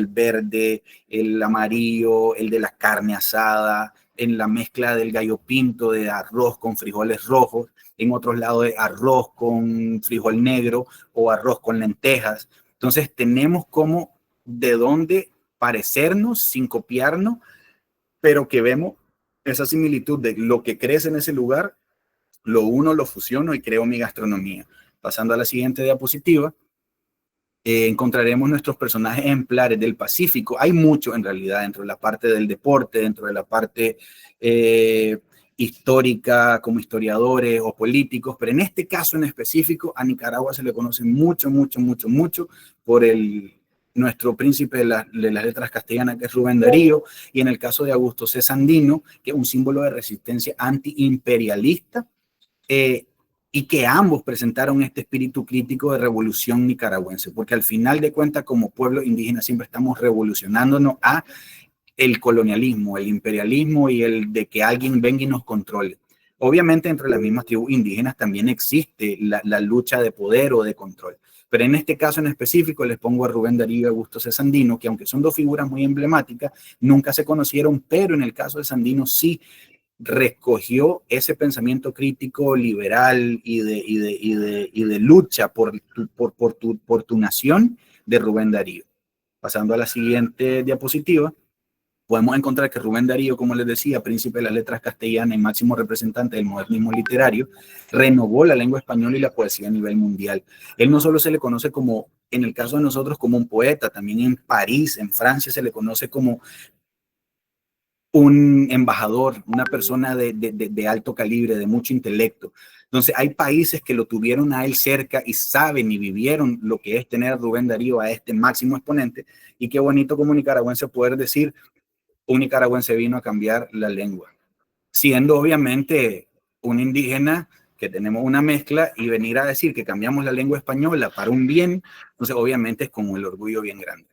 verde, el amarillo, el de la carne asada, en la mezcla del gallo pinto de arroz con frijoles rojos, en otros lados de arroz con frijol negro o arroz con lentejas. Entonces, tenemos como de dónde parecernos sin copiarnos, pero que vemos esa similitud de lo que crece en ese lugar, lo uno, lo fusiono y creo mi gastronomía. Pasando a la siguiente diapositiva, encontraremos nuestros personajes ejemplares del Pacífico. Hay mucho en realidad dentro de la parte del deporte, dentro de la parte histórica, como historiadores o políticos, pero en este caso en específico a Nicaragua se le conoce mucho por nuestro príncipe de las letras castellanas, que es Rubén Darío, y en el caso de Augusto C. Sandino, que es un símbolo de resistencia antiimperialista, y que ambos presentaron este espíritu crítico de revolución nicaragüense, porque al final de cuentas, como pueblo indígena, siempre estamos revolucionándonos a el colonialismo, el imperialismo y el de que alguien venga y nos controle. Obviamente, entre las mismas tribus indígenas también existe la lucha de poder o de control. Pero en este caso en específico les pongo a Rubén Darío y Augusto C. Sandino, que aunque son dos figuras muy emblemáticas, nunca se conocieron, pero en el caso de Sandino sí recogió ese pensamiento crítico liberal y de lucha por tu nación de Rubén Darío. Pasando a la siguiente diapositiva, podemos encontrar que Rubén Darío, como les decía, príncipe de las letras castellanas y máximo representante del modernismo literario, renovó la lengua española y la poesía a nivel mundial. Él no solo se le conoce como, en el caso de nosotros, como un poeta, también en París, en Francia, se le conoce como un embajador, una persona de alto calibre, de mucho intelecto. Entonces hay países que lo tuvieron a él cerca y saben y vivieron lo que es tener a Rubén Darío, a este máximo exponente, y qué bonito como nicaragüense poder decir, un nicaragüense vino a cambiar la lengua, siendo obviamente un indígena que tenemos una mezcla, y venir a decir que cambiamos la lengua española para un bien, entonces obviamente es como el orgullo bien grande.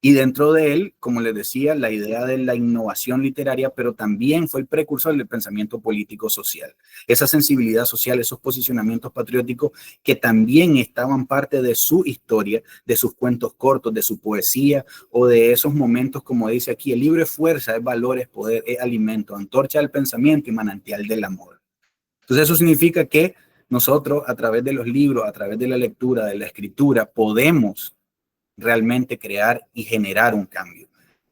Y dentro de él, como les decía, la idea de la innovación literaria, pero también fue el precursor del pensamiento político social. Esa sensibilidad social, esos posicionamientos patrióticos que también estaban parte de su historia, de sus cuentos cortos, de su poesía o de esos momentos, como dice aquí, el libro es fuerza, es valor, es poder, es alimento, antorcha del pensamiento y manantial del amor. Entonces eso significa que nosotros a través de los libros, a través de la lectura, de la escritura, podemos realmente crear y generar un cambio.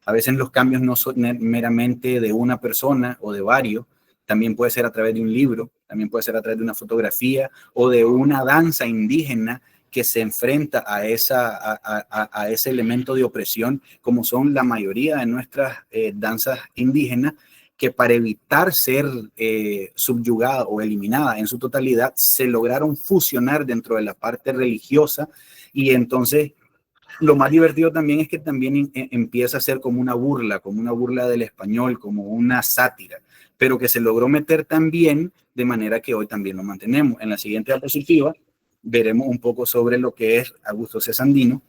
A veces los cambios no son meramente de una persona o de varios, también puede ser a través de un libro, también puede ser a través de una fotografía o de una danza indígena que se enfrenta a ese elemento de opresión, como son la mayoría de nuestras danzas indígenas, que para evitar ser subyugada o eliminada en su totalidad, se lograron fusionar dentro de la parte religiosa, y entonces lo más divertido también es que también empieza a ser como una burla del español, como una sátira, pero que se logró meter también de manera que hoy también lo mantenemos. En la siguiente diapositiva veremos un poco sobre lo que es Augusto C. Sandino.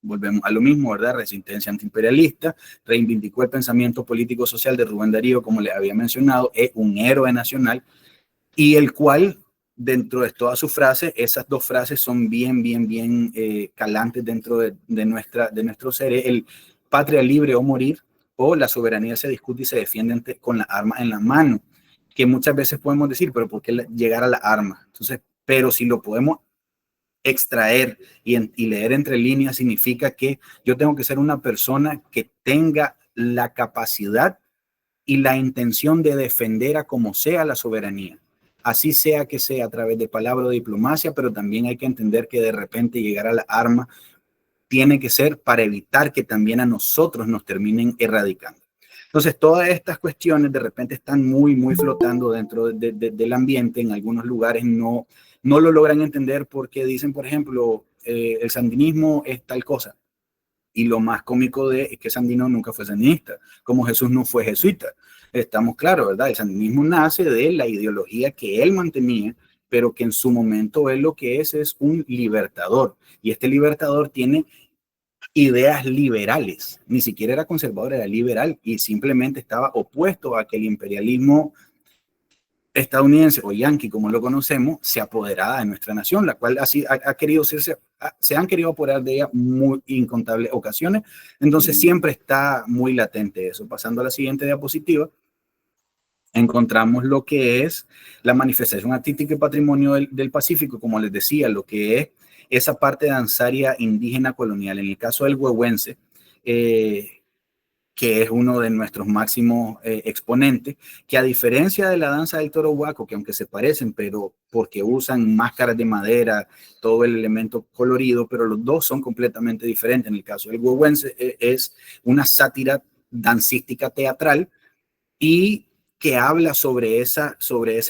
Volvemos a lo mismo, ¿verdad? Resistencia antiimperialista, reivindicó el pensamiento político-social de Rubén Darío, como les había mencionado, es un héroe nacional, y el cual, dentro de todas sus frases, esas dos frases son bien calantes dentro de nuestro ser: el patria libre o morir, o la soberanía se discute y se defiende con las armas en la mano, que muchas veces podemos decir, pero ¿por qué llegar a la arma? Entonces, pero si lo podemos extraer y leer entre líneas, significa que yo tengo que ser una persona que tenga la capacidad y la intención de defender a como sea la soberanía. Así sea que sea a través de palabra o diplomacia, pero también hay que entender que de repente llegar a la arma tiene que ser para evitar que también a nosotros nos terminen erradicando. Entonces, todas estas cuestiones de repente están muy flotando dentro del ambiente. En algunos lugares no lo logran entender porque dicen, por ejemplo, el sandinismo es tal cosa. Y lo más cómico es que Sandino nunca fue sandinista, como Jesús no fue jesuita. Estamos claros, ¿verdad? El sandinismo nace de la ideología que él mantenía, pero que en su momento él lo que es un libertador. Y este libertador tiene ideas liberales, ni siquiera era conservador, era liberal, y simplemente estaba opuesto a que el imperialismo estadounidense o yanqui, como lo conocemos, se apoderara de nuestra nación, la cual así ha querido se han querido apoderar de ella muy incontables ocasiones. Entonces siempre está muy latente eso. Pasando a la siguiente diapositiva, encontramos lo que es la manifestación artística y patrimonio del Pacífico, como les decía, lo que es esa parte danzaria indígena colonial. En el caso del huehuense, que es uno de nuestros máximos exponentes, que a diferencia de la danza del toro huaco, que aunque se parecen, pero porque usan máscaras de madera, todo el elemento colorido, pero los dos son completamente diferentes. En el caso del huehuense es una sátira dancística teatral, y que habla sobre esa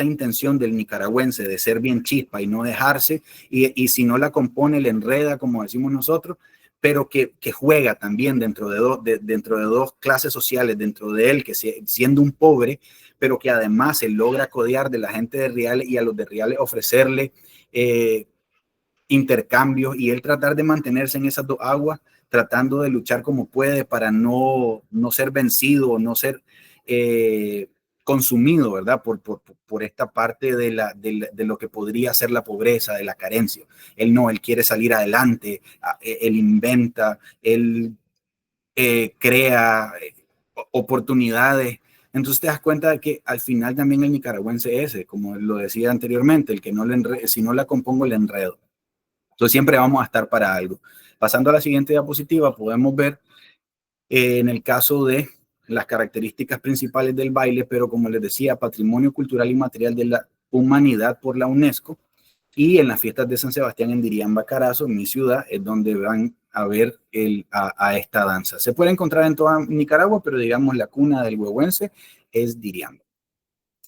intención del nicaragüense de ser bien chispa y no dejarse, y si no la compone, le enreda, como decimos nosotros, pero que juega también dentro de dos clases sociales, dentro de él, que siendo un pobre, pero que además se logra codear de la gente de Reales, y a los de Reales ofrecerle intercambios, y él tratar de mantenerse en esas dos aguas, tratando de luchar como puede para no ser vencido o no ser consumido, ¿verdad? Por esta parte de lo que podría ser la pobreza, de la carencia. Él quiere salir adelante, él inventa, él crea oportunidades. Entonces te das cuenta de que al final también el nicaragüense como lo decía anteriormente, el que si no la compongo, le enredo. Entonces siempre vamos a estar para algo. Pasando a la siguiente diapositiva, podemos ver en el caso de las características principales del baile, pero como les decía, Patrimonio Cultural y Material de la Humanidad por la UNESCO, y en las fiestas de San Sebastián en Diriamba, Carazo, en mi ciudad, es donde van a ver a esta danza. Se puede encontrar en toda Nicaragua, pero digamos la cuna del huehuense es Diriamba.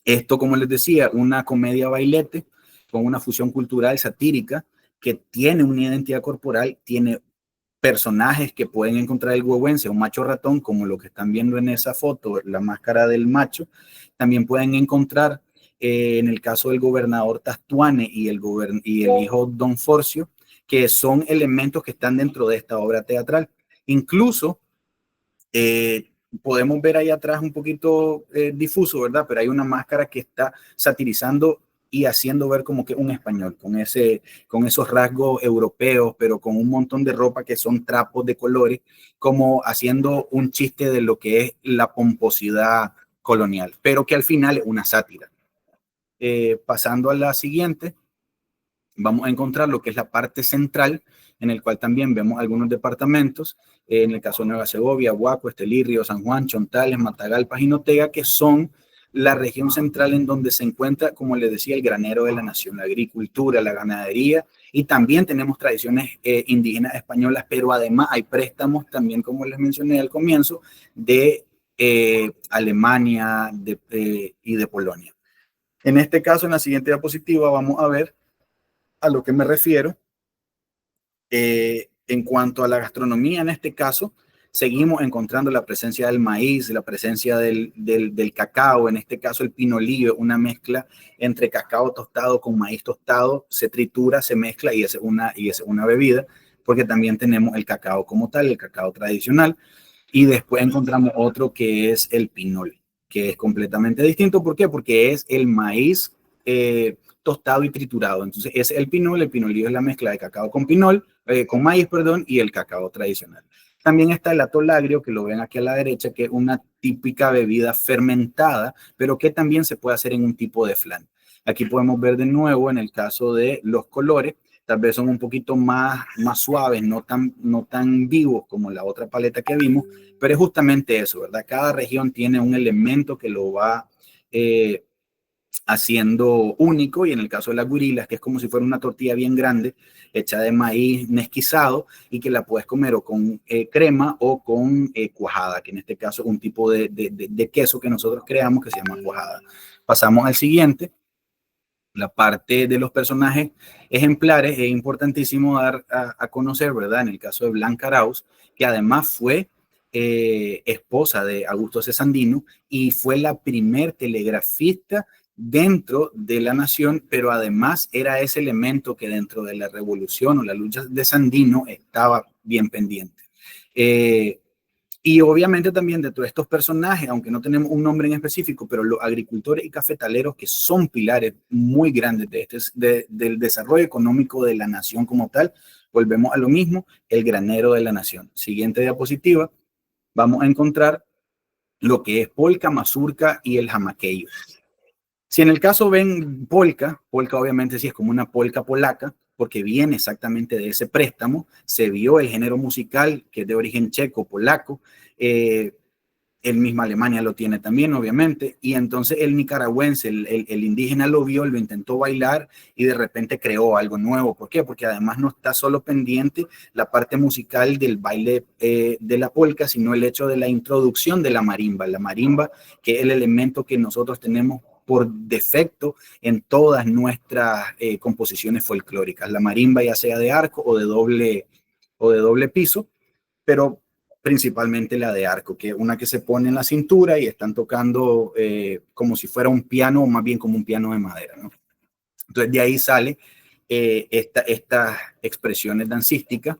Esto, como les decía, una comedia bailete con una fusión cultural satírica que tiene una identidad corporal, tiene personajes que pueden encontrar el huehuense, un macho ratón, como lo que están viendo en esa foto, la máscara del macho. También pueden encontrar en el caso del gobernador Tastuane y el hijo Don Forcio, que son elementos que están dentro de esta obra teatral. Incluso podemos ver ahí atrás un poquito difuso, ¿verdad? Pero hay una máscara que está satirizando y haciendo ver como que un español, con esos rasgos europeos, pero con un montón de ropa que son trapos de colores, como haciendo un chiste de lo que es la pomposidad colonial, pero que al final es una sátira. Pasando a la siguiente, vamos a encontrar lo que es la parte central, en el cual también vemos algunos departamentos, en el caso de Nueva Segovia, Guaco, Estelí, Río San Juan, Chontales, Matagalpa y Jinotega, que son la región central en donde se encuentra, como les decía, el granero de la nación, la agricultura, la ganadería, y también tenemos tradiciones indígenas españolas, pero además hay préstamos también, como les mencioné al comienzo, de Alemania y de Polonia. En este caso, en la siguiente diapositiva, vamos a ver a lo que me refiero. En cuanto a la gastronomía, en este caso, seguimos encontrando la presencia del maíz, la presencia del cacao, en este caso el pinolillo, una mezcla entre cacao tostado con maíz tostado, se tritura, se mezcla y es una bebida, porque también tenemos el cacao como tal, el cacao tradicional, y después encontramos otro que es el pinol, que es completamente distinto. ¿Por qué? Porque es el maíz tostado y triturado. Entonces es el pinolillo es la mezcla de cacao con con maíz, perdón, y el cacao tradicional. También está el atolagrio, que lo ven aquí a la derecha, que es una típica bebida fermentada, pero que también se puede hacer en un tipo de flan. Aquí podemos ver de nuevo, en el caso de los colores, tal vez son un poquito más suaves, no tan vivos como la otra paleta que vimos, pero es justamente eso, ¿verdad? Cada región tiene un elemento que lo va haciendo único, y en el caso de las guirilas, que es como si fuera una tortilla bien grande, hecha de maíz mezquizado, y que la puedes comer o con crema o con cuajada, que en este caso es un tipo de queso que nosotros creamos que se llama cuajada. Pasamos al siguiente. La parte de los personajes ejemplares es importantísimo dar a conocer, ¿verdad? En el caso de Blanca Arauz, que además fue esposa de Augusto C. Sandino y fue la primer telegrafista dentro de la nación, pero además era ese elemento que dentro de la revolución o la lucha de Sandino estaba bien pendiente. Y obviamente también dentro de estos personajes, aunque no tenemos un nombre en específico, pero los agricultores y cafetaleros, que son pilares muy grandes del desarrollo económico de la nación como tal, volvemos a lo mismo, el granero de la nación. Siguiente diapositiva, vamos a encontrar lo que es polca, mazurca y el jamaqueyo. Si en el caso ven polca obviamente sí es como una polca polaca, porque viene exactamente de ese préstamo. Se vio el género musical, que es de origen checo, polaco, el mismo Alemania lo tiene también, obviamente, y entonces el nicaragüense, el indígena lo vio, lo intentó bailar y de repente creó algo nuevo. ¿Por qué? Porque además no está solo pendiente la parte musical del baile de la polca, sino el hecho de la introducción de la marimba, que es el elemento que nosotros tenemos por defecto en todas nuestras composiciones folclóricas. La marimba, ya sea de arco o de doble piso, pero principalmente la de arco, que es una que se pone en la cintura y están tocando como si fuera un piano, o más bien como un piano de madera, ¿no? Entonces de ahí sale estas expresiones dancísticas,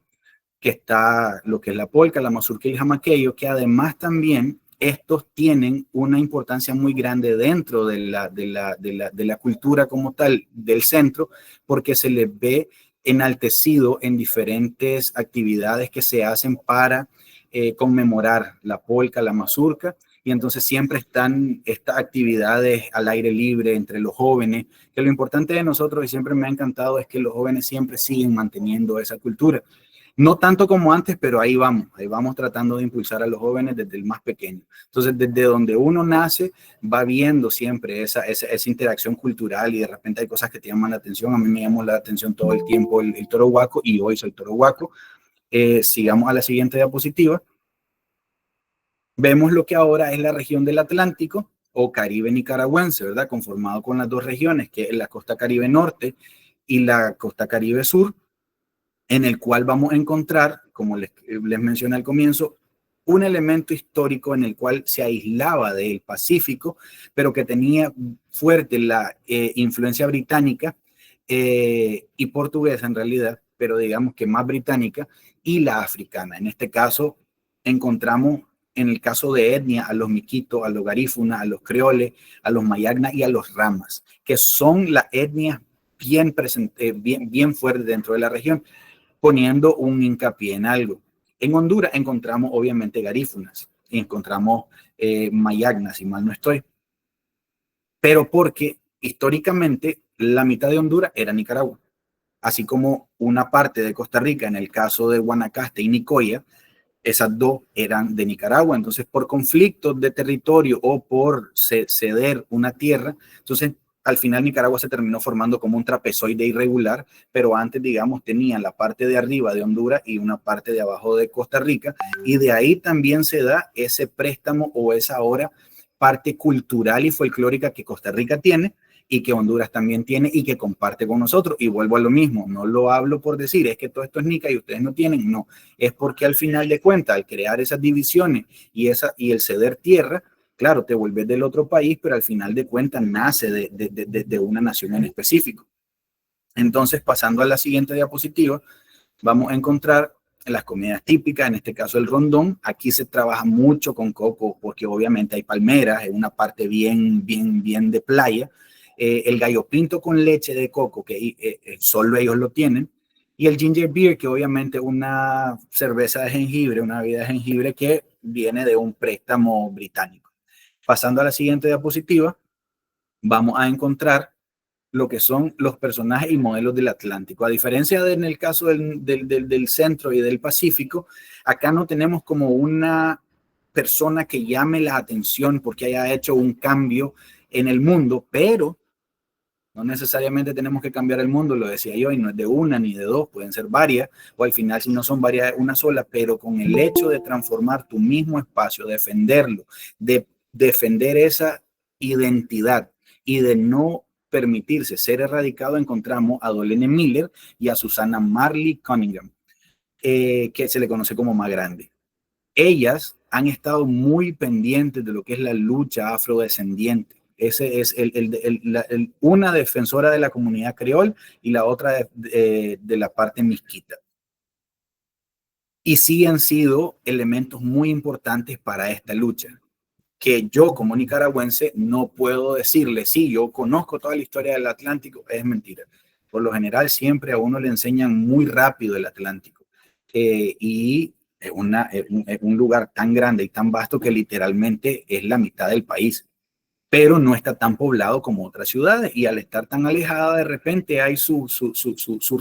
que está lo que es la polca, la mazurca y el jamaqueyo, que además también estos tienen una importancia muy grande dentro de la cultura como tal del centro, porque se les ve enaltecido en diferentes actividades que se hacen para conmemorar la polca, la mazurca, y entonces siempre están estas actividades al aire libre entre los jóvenes, que lo importante de nosotros, y siempre me ha encantado, es que los jóvenes siempre siguen manteniendo esa cultura. No tanto como antes, pero ahí vamos tratando de impulsar a los jóvenes desde el más pequeño. Entonces, desde donde uno nace, va viendo siempre esa interacción cultural, y de repente hay cosas que te llaman la atención. A mí me llamó la atención todo el tiempo el toro huaco, y hoy soy toro huaco. Sigamos a la siguiente diapositiva. Vemos lo que ahora es la región del Atlántico o Caribe nicaragüense, ¿verdad? Conformado con las dos regiones, que es la costa Caribe Norte y la costa Caribe Sur, en el cual vamos a encontrar, como les mencioné al comienzo, un elemento histórico en el cual se aislaba del Pacífico, pero que tenía fuerte la influencia británica y portuguesa en realidad, pero digamos que más británica, y la africana. En este caso encontramos, en el caso de etnia, a los miquitos, a los garífunas, a los creoles, a los mayagnas y a los ramas, que son las etnias bien fuertes dentro de la región, poniendo un hincapié en algo. En Honduras encontramos obviamente garífunas, encontramos mayagnas, si mal no estoy, pero porque históricamente la mitad de Honduras era Nicaragua, así como una parte de Costa Rica, en el caso de Guanacaste y Nicoya, esas dos eran de Nicaragua. Entonces, por conflictos de territorio o por ceder una tierra, entonces al final Nicaragua se terminó formando como un trapezoide irregular, pero antes, digamos, tenían la parte de arriba de Honduras y una parte de abajo de Costa Rica, y de ahí también se da ese préstamo o esa ahora parte cultural y folclórica que Costa Rica tiene y que Honduras también tiene y que comparte con nosotros. Y vuelvo a lo mismo, no lo hablo por decir, es que todo esto es nica y ustedes no tienen, no, es porque al final de cuentas, al crear esas divisiones y el ceder tierra, claro, te vuelves del otro país, pero al final de cuentas nace de una nación en específico. Entonces, pasando a la siguiente diapositiva, vamos a encontrar las comidas típicas, en este caso el rondón. Aquí se trabaja mucho con coco porque obviamente hay palmeras, es una parte bien de playa. El gallo pinto con leche de coco, que solo ellos lo tienen. Y el ginger beer, que obviamente es una cerveza de jengibre, una bebida de jengibre que viene de un préstamo británico. Pasando a la siguiente diapositiva, vamos a encontrar lo que son los personajes y modelos del Atlántico. A diferencia en el caso del centro y del Pacífico, acá no tenemos como una persona que llame la atención porque haya hecho un cambio en el mundo, pero no necesariamente tenemos que cambiar el mundo, lo decía yo, y no es de una ni de dos, pueden ser varias, o al final si no son varias, una sola, pero con el hecho de transformar tu mismo espacio, defenderlo, de defender esa identidad y de no permitirse ser erradicado, encontramos a Dolene Miller y a Susana Marley Cunningham, que se le conoce como Más Grande. Ellas han estado muy pendientes de lo que es la lucha afrodescendiente. Ese es una defensora de la comunidad creol y la otra de la parte misquita. Y sí han sido elementos muy importantes para esta lucha, que yo como nicaragüense no puedo decirle, sí, yo conozco toda la historia del Atlántico, es mentira. Por lo general siempre a uno le enseñan muy rápido el Atlántico. Y es un lugar tan grande y tan vasto que literalmente es la mitad del país, pero no está tan poblado como otras ciudades, y al estar tan alejada de repente hay sus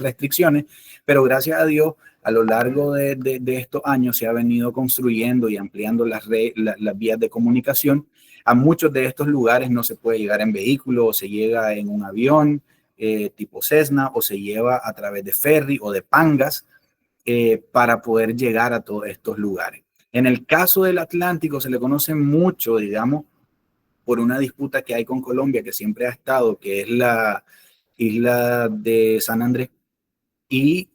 restricciones, pero gracias a Dios a lo largo de estos años se ha venido construyendo y ampliando las vías de comunicación. A muchos de estos lugares no se puede llegar en vehículo, o se llega en un avión tipo Cessna, o se lleva a través de ferry o de pangas para poder llegar a todos estos lugares. En el caso del Atlántico se le conoce mucho, digamos, por una disputa que hay con Colombia, que siempre ha estado, que es la isla de San Andrés. Y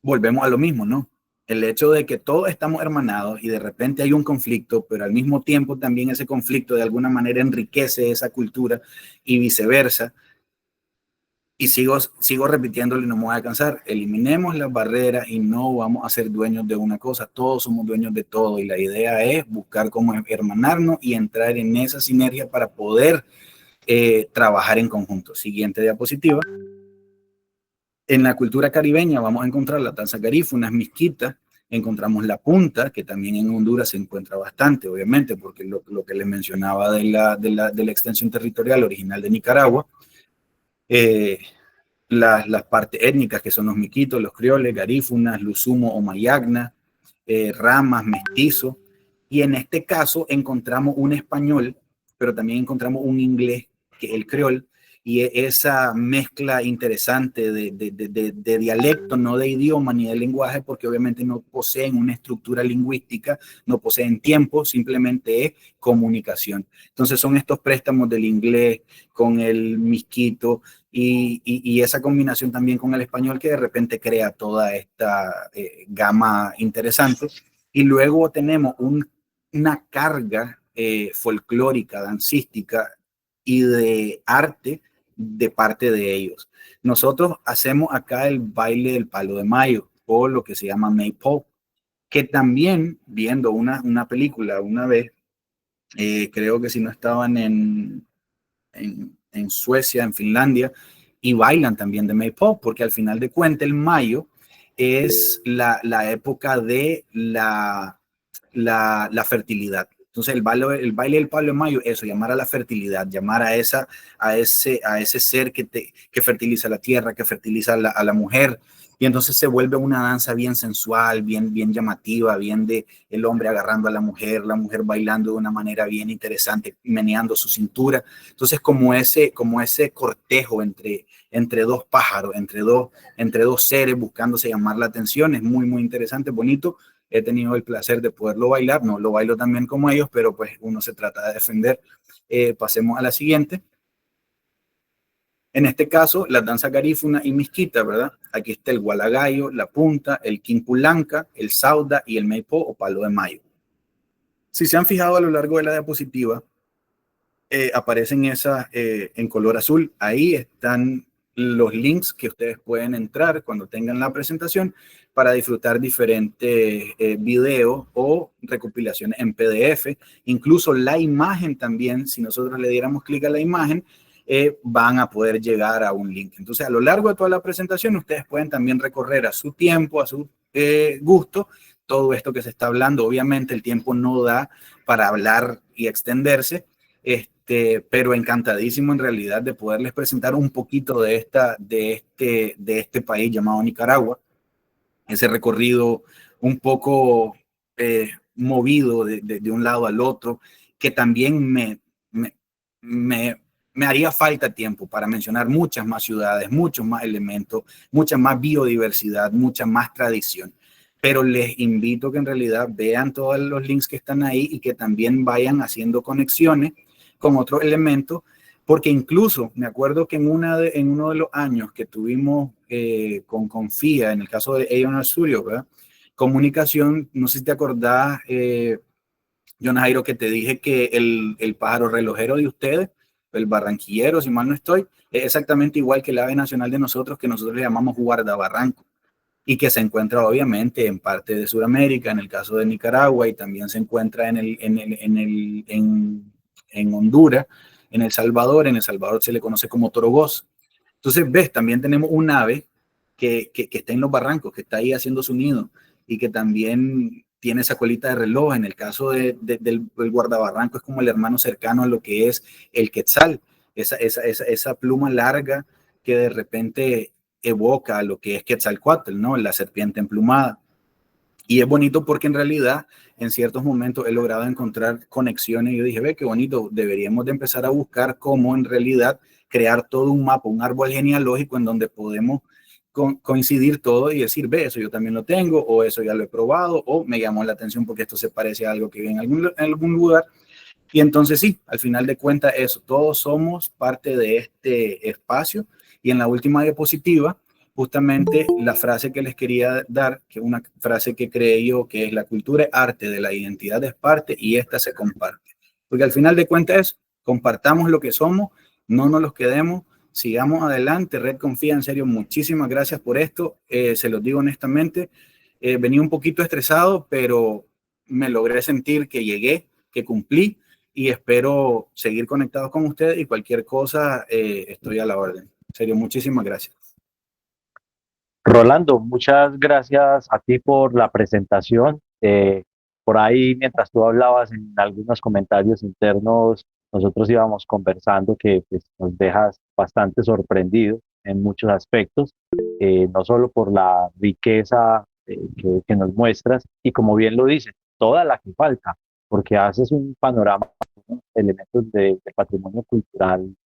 volvemos a lo mismo, ¿no? El hecho de que todos estamos hermanados y de repente hay un conflicto, pero al mismo tiempo también ese conflicto de alguna manera enriquece esa cultura y viceversa. Y sigo repitiéndolo y no me voy a cansar. Eliminemos las barreras y no vamos a ser dueños de una cosa. Todos somos dueños de todo. Y la idea es buscar cómo hermanarnos y entrar en esa sinergia para poder trabajar en conjunto. Siguiente diapositiva. En la cultura caribeña vamos a encontrar la danza garífuna, misquita. Encontramos la punta, que también en Honduras se encuentra bastante, obviamente, porque lo que les mencionaba de la extensión territorial original de Nicaragua. Las partes étnicas que son los miquitos, los crioles, garífunas, lusumo o mayagna, ramas, mestizo. Y en este caso encontramos un español, pero también encontramos un inglés, que es el creol, y esa mezcla interesante de dialecto, no de idioma ni de lenguaje, porque obviamente no poseen una estructura lingüística, no poseen tiempo, simplemente es comunicación. Entonces son estos préstamos del inglés con el misquito y esa combinación también con el español que de repente crea toda esta gama interesante. Y luego tenemos una carga folclórica, dancística y de arte de parte de ellos. Nosotros hacemos acá el baile del palo de mayo o lo que se llama Maypole, que también viendo una película una vez, creo que si no estaban en Suecia, en Finlandia, y bailan también de Maypole, porque al final de cuentas el mayo es la época de la fertilidad. Entonces el baile del palo de mayo, eso, llamar a la fertilidad, llamar a ese ser que fertiliza la tierra, que fertiliza a la mujer, y entonces se vuelve una danza bien sensual, bien llamativa, bien de el hombre agarrando a la mujer bailando de una manera bien interesante, meneando su cintura. Entonces como ese cortejo entre dos pájaros, entre dos seres buscándose llamar la atención, es muy interesante, bonito. He tenido el placer de poderlo bailar, no lo bailo tan bien como ellos, pero pues uno se trata de defender. Pasemos a la siguiente. En este caso, la danza garífuna y misquita, ¿verdad? Aquí está el gualagayo, la punta, el quimpulanca, el sauda y el meipo o palo de mayo. Si se han fijado a lo largo de la diapositiva, aparecen esas en color azul. Ahí están los links que ustedes pueden entrar cuando tengan la presentación para disfrutar diferentes videos o recopilaciones en PDF. Incluso la imagen también, si nosotros le diéramos clic a la imagen, van a poder llegar a un link. Entonces, a lo largo de toda la presentación, ustedes pueden también recorrer a su tiempo, a su gusto, todo esto que se está hablando. Obviamente, el tiempo no da para hablar y extenderse, pero encantadísimo en realidad de poderles presentar un poquito de este país llamado Nicaragua, ese recorrido un poco movido de un lado al otro, que también me haría falta tiempo para mencionar muchas más ciudades, muchos más elementos, mucha más biodiversidad, mucha más tradición. Pero les invito que en realidad vean todos los links que están ahí y que también vayan haciendo conexiones con otros elementos, porque incluso me acuerdo que en uno de los años que tuvimos con FIA, en el caso de A&R Studio, ¿verdad? Comunicación, no sé si te acordás, John Jairo, que te dije que el pájaro relojero de ustedes, el barranquillero, si mal no estoy, es exactamente igual que el ave nacional de nosotros, que nosotros le llamamos guardabarranco, y que se encuentra obviamente en parte de Sudamérica, en el caso de Nicaragua, y también se encuentra en Honduras, en El Salvador. En El Salvador se le conoce como torogoz. Entonces, ves, también tenemos un ave que está en los barrancos, que está ahí haciendo su nido, y que también tiene esa colita de reloj. En el caso del guardabarranco es como el hermano cercano a lo que es el quetzal, esa pluma larga que de repente evoca a lo que es Quetzalcóatl, ¿no? La serpiente emplumada. Y es bonito porque en realidad en ciertos momentos he logrado encontrar conexiones y yo dije, ve, qué bonito, deberíamos de empezar a buscar cómo en realidad crear todo un mapa, un árbol genealógico en donde podemos coincidir todo y decir, ve, eso yo también lo tengo, o eso ya lo he probado, o me llamó la atención porque esto se parece a algo que vi en algún lugar. Y entonces sí, al final de cuentas eso, todos somos parte de este espacio. Y en la última diapositiva, justamente la frase que les quería dar, que es una frase que creé yo, que es: la cultura es arte, de la identidad es parte y esta se comparte. Porque al final de cuentas es, compartamos lo que somos, no nos los quedemos, sigamos adelante. Red Confía, en serio, muchísimas gracias por esto. Se los digo honestamente, venía un poquito estresado, pero me logré sentir que llegué, que cumplí, y espero seguir conectados con ustedes y cualquier cosa estoy a la orden. En serio, muchísimas gracias. Rolando, muchas gracias a ti por la presentación. Por ahí, mientras tú hablabas en algunos comentarios internos, nosotros íbamos conversando que pues, nos dejas bastante sorprendidos en muchos aspectos, no solo por la riqueza que nos muestras, y como bien lo dices, toda la que falta, porque haces un panorama de elementos de patrimonio cultural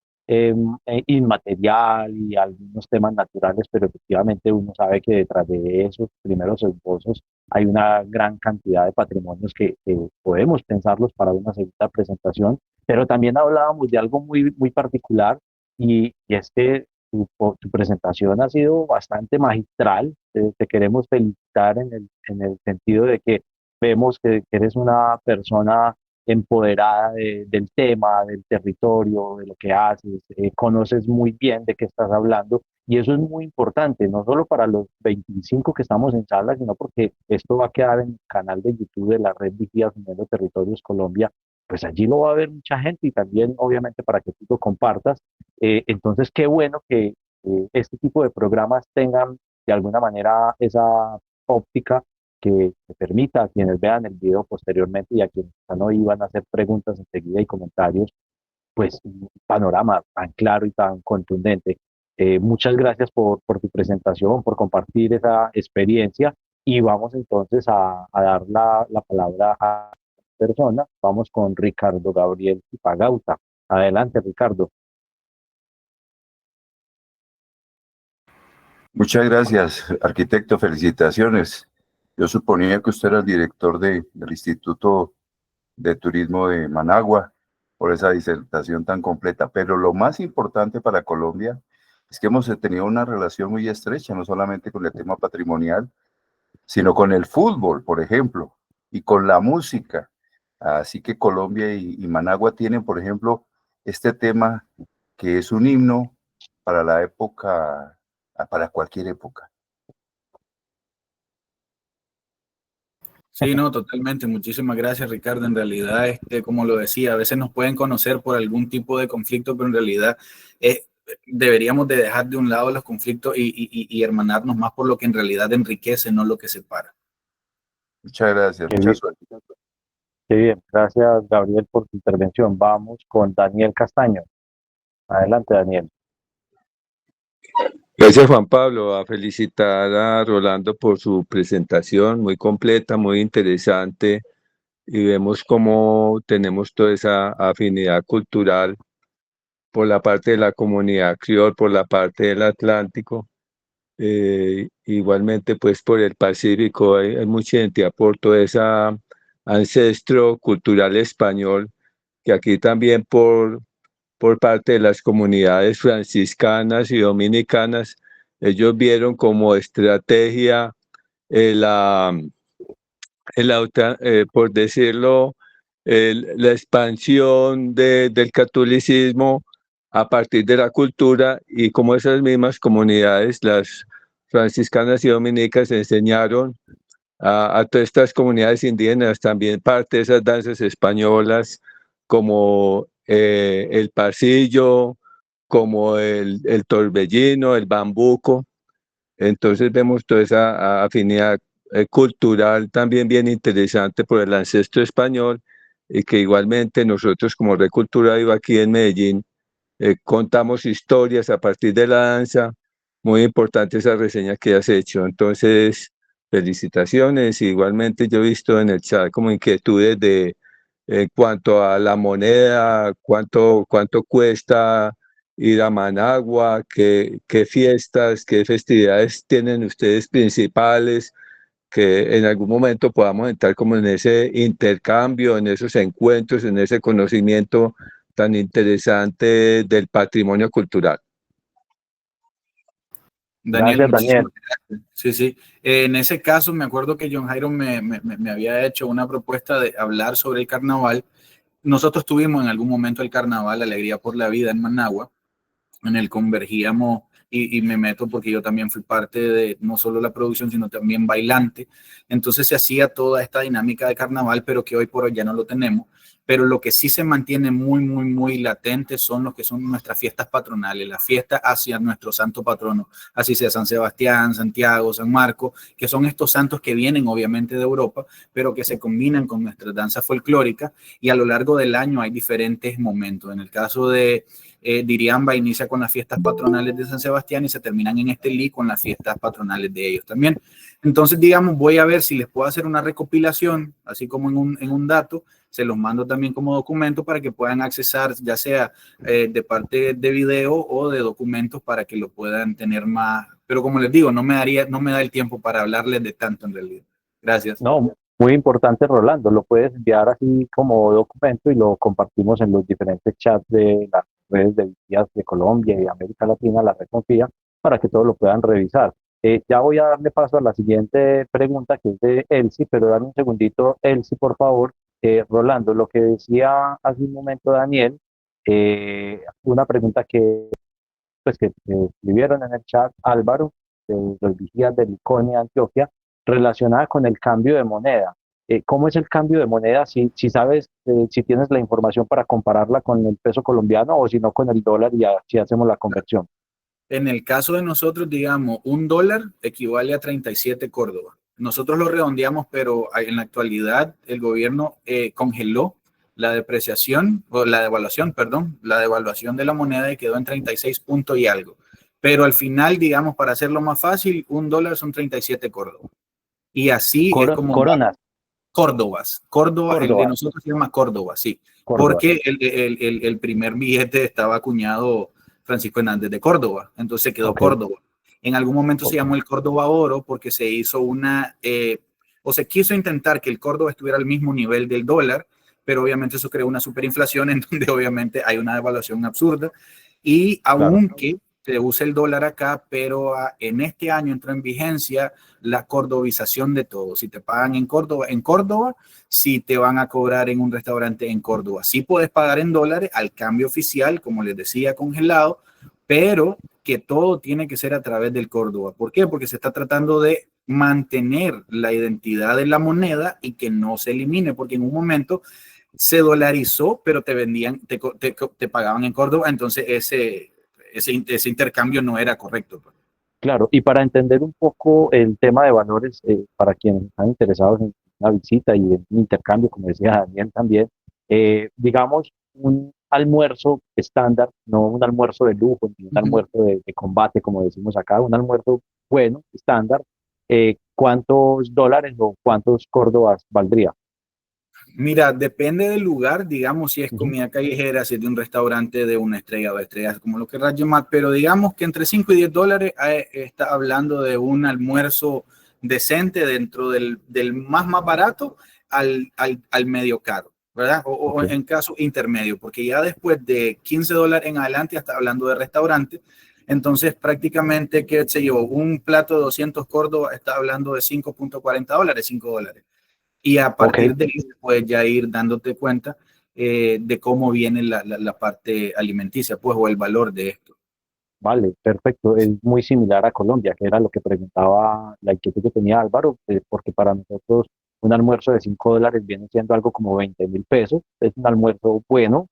inmaterial y algunos temas naturales, pero efectivamente uno sabe que detrás de esos primeros esbozos hay una gran cantidad de patrimonios que podemos pensarlos para una segunda presentación, pero también hablábamos de algo muy particular, y es que tu presentación ha sido bastante magistral. Te queremos felicitar en el sentido de que vemos que eres una persona empoderada del tema, del territorio, de lo que haces, conoces muy bien de qué estás hablando y eso es muy importante, no solo para los 25 que estamos en sala, sino porque esto va a quedar en el canal de YouTube de la Red Vigías Uniendo Territorios Colombia, pues allí lo va a ver mucha gente y también obviamente para que tú lo compartas. Entonces, qué bueno que este tipo de programas tengan de alguna manera esa óptica que permita a quienes vean el video posteriormente y a quienes están hoy van a hacer preguntas enseguida y comentarios, pues un panorama tan claro y tan contundente. Muchas gracias por tu presentación, por compartir esa experiencia y vamos entonces a dar la palabra a la persona. Vamos con Ricardo Gabriel Pagauta. Adelante, Ricardo. Muchas gracias, arquitecto. Felicitaciones. Yo suponía que usted era el director del Instituto de Turismo de Managua por esa disertación tan completa, pero lo más importante para Colombia es que hemos tenido una relación muy estrecha, no solamente con el tema patrimonial, sino con el fútbol, por ejemplo, y con la música. Así que Colombia y Managua tienen, por ejemplo, este tema que es un himno para la época, para cualquier época. Sí, no, totalmente. Muchísimas gracias, Ricardo. En realidad, como lo decía, a veces nos pueden conocer por algún tipo de conflicto, pero en realidad deberíamos de dejar de un lado los conflictos y hermanarnos más por lo que en realidad enriquece, no lo que separa. Muchas gracias, Qué mucha bien, suerte. qué bien. Gracias, Gabriel, por tu intervención. Vamos con Daniel Castaño. Adelante, Daniel. Gracias, Juan Pablo. A felicitar a Rolando por su presentación, muy completa, muy interesante, y vemos cómo tenemos toda esa afinidad cultural por la parte de la comunidad criol, por la parte del Atlántico, igualmente pues por el Pacífico, hay mucha identidad por todo ese ancestro cultural español, que aquí también por parte de las comunidades franciscanas y dominicanas, ellos vieron como estrategia la, por decirlo, la expansión del catolicismo a partir de la cultura, y como esas mismas comunidades, las franciscanas y dominicas, enseñaron a todas estas comunidades indígenas también parte de esas danzas españolas, como el pasillo, como el torbellino, el bambuco. Entonces vemos toda esa afinidad cultural también bien interesante por el ancestro español, y que igualmente nosotros como Red Cultura Viva aquí en Medellín contamos historias a partir de la danza. Muy importante esa reseña que has hecho. Entonces, felicitaciones. Igualmente yo he visto en el chat como inquietudes de en cuanto a la moneda, cuánto cuesta ir a Managua, qué fiestas, qué festividades tienen ustedes principales, que en algún momento podamos entrar como en ese intercambio, en esos encuentros, en ese conocimiento tan interesante del patrimonio cultural. Daniel, Gracias, Daniel. muchísimas gracias. Sí, sí. En ese caso, me acuerdo que John Jairo me había hecho una propuesta de hablar sobre el carnaval. Nosotros tuvimos en algún momento el carnaval Alegría por la Vida en Managua, en el convergíamos y me meto porque yo también fui parte de no solo la producción, sino también bailante. Entonces se hacía toda esta dinámica de carnaval, pero que hoy por hoy ya no lo tenemos. Pero lo que sí se mantiene muy, muy, muy latente son lo que son nuestras fiestas patronales, las fiestas hacia nuestro santo patrono, así sea San Sebastián, Santiago, San Marco, que son estos santos que vienen obviamente de Europa, pero que se combinan con nuestra danza folclórica, y a lo largo del año hay diferentes momentos. En el caso de Diriamba inicia con las fiestas patronales de San Sebastián y se terminan en Estelí con las fiestas patronales de ellos también. Entonces, digamos, voy a ver si les puedo hacer una recopilación, así como en un dato, se los mando también como documento para que puedan accesar, ya sea de parte de video o de documentos para que lo puedan tener más. Pero como les digo, no me da el tiempo para hablarles de tanto en realidad. Gracias. No, muy importante, Rolando. Lo puedes enviar así como documento y lo compartimos en los diferentes chats de las redes de Vigías de Colombia y América Latina, la Red Confía, para que todos lo puedan revisar. Ya voy a darle paso a la siguiente pregunta, que es de Elsie, pero dame un segundito, Elsie, por favor. Rolando, lo que decía hace un momento Daniel, una pregunta que escribieron en el chat Álvaro, de los vigías de Liconia, Antioquia, relacionada con el cambio de moneda. ¿Cómo es el cambio de moneda? Si sabes, si tienes la información para compararla con el peso colombiano o si no con el dólar y así hacemos la conversión. En el caso de nosotros, digamos, un dólar equivale a 37 Córdoba. Nosotros lo redondeamos, pero en la actualidad el gobierno congeló la depreciación, o la devaluación, perdón, la devaluación de la moneda y quedó en 36 puntos y algo. Pero al final, digamos, para hacerlo más fácil, un dólar son 37 Córdoba. Y así es como Coronas. Córdobas. Córdoba, el de nosotros se llama Córdoba, sí. Córdoba. Porque el primer billete estaba acuñado Francisco Hernández de Córdoba, entonces quedó Córdoba. En algún momento se llamó el Córdoba Oro porque se hizo o se quiso intentar que el Córdoba estuviera al mismo nivel del dólar, pero obviamente eso creó una superinflación en donde obviamente hay una devaluación absurda. Y aunque se usa el dólar acá, pero en este año entró en vigencia la cordobización de todo. Si te pagan en Córdoba, si te van a cobrar en un restaurante en Córdoba. Sí puedes pagar en dólares al cambio oficial, como les decía, congelado, pero que todo tiene que ser a través del Córdoba. ¿Por qué? Porque se está tratando de mantener la identidad de la moneda y que no se elimine, porque en un momento se dolarizó, pero te vendían, te pagaban en Córdoba, entonces ese intercambio no era correcto. Claro, y para entender un poco el tema de valores, para quienes están interesados en una visita y en un intercambio, como decía Daniel también, digamos, un almuerzo estándar, no un almuerzo de lujo, ni un almuerzo de combate, como decimos acá, un almuerzo bueno, estándar, ¿cuántos dólares o cuántos córdobas valdría? Mira, depende del lugar, digamos, si es comida callejera, si es de un restaurante de una estrella o 2 estrellas, como lo querrás llamar, pero digamos que entre 5 y 10 dólares está hablando de un almuerzo decente dentro del más barato al medio caro, ¿verdad? O en caso intermedio, porque ya después de 15 dólares en adelante ya está hablando de restaurante. Entonces, prácticamente, qué sé yo, un plato de 200 Córdoba está hablando de 5.40 dólares, 5 dólares. Y a partir de ahí puedes ya ir dándote cuenta de cómo viene la parte alimenticia, pues, o el valor de esto. Vale, perfecto. Es muy similar a Colombia, que era lo que preguntaba, la inquietud que tenía Álvaro, porque para nosotros un almuerzo de 5 dólares viene siendo algo como 20.000 pesos. Es un almuerzo bueno,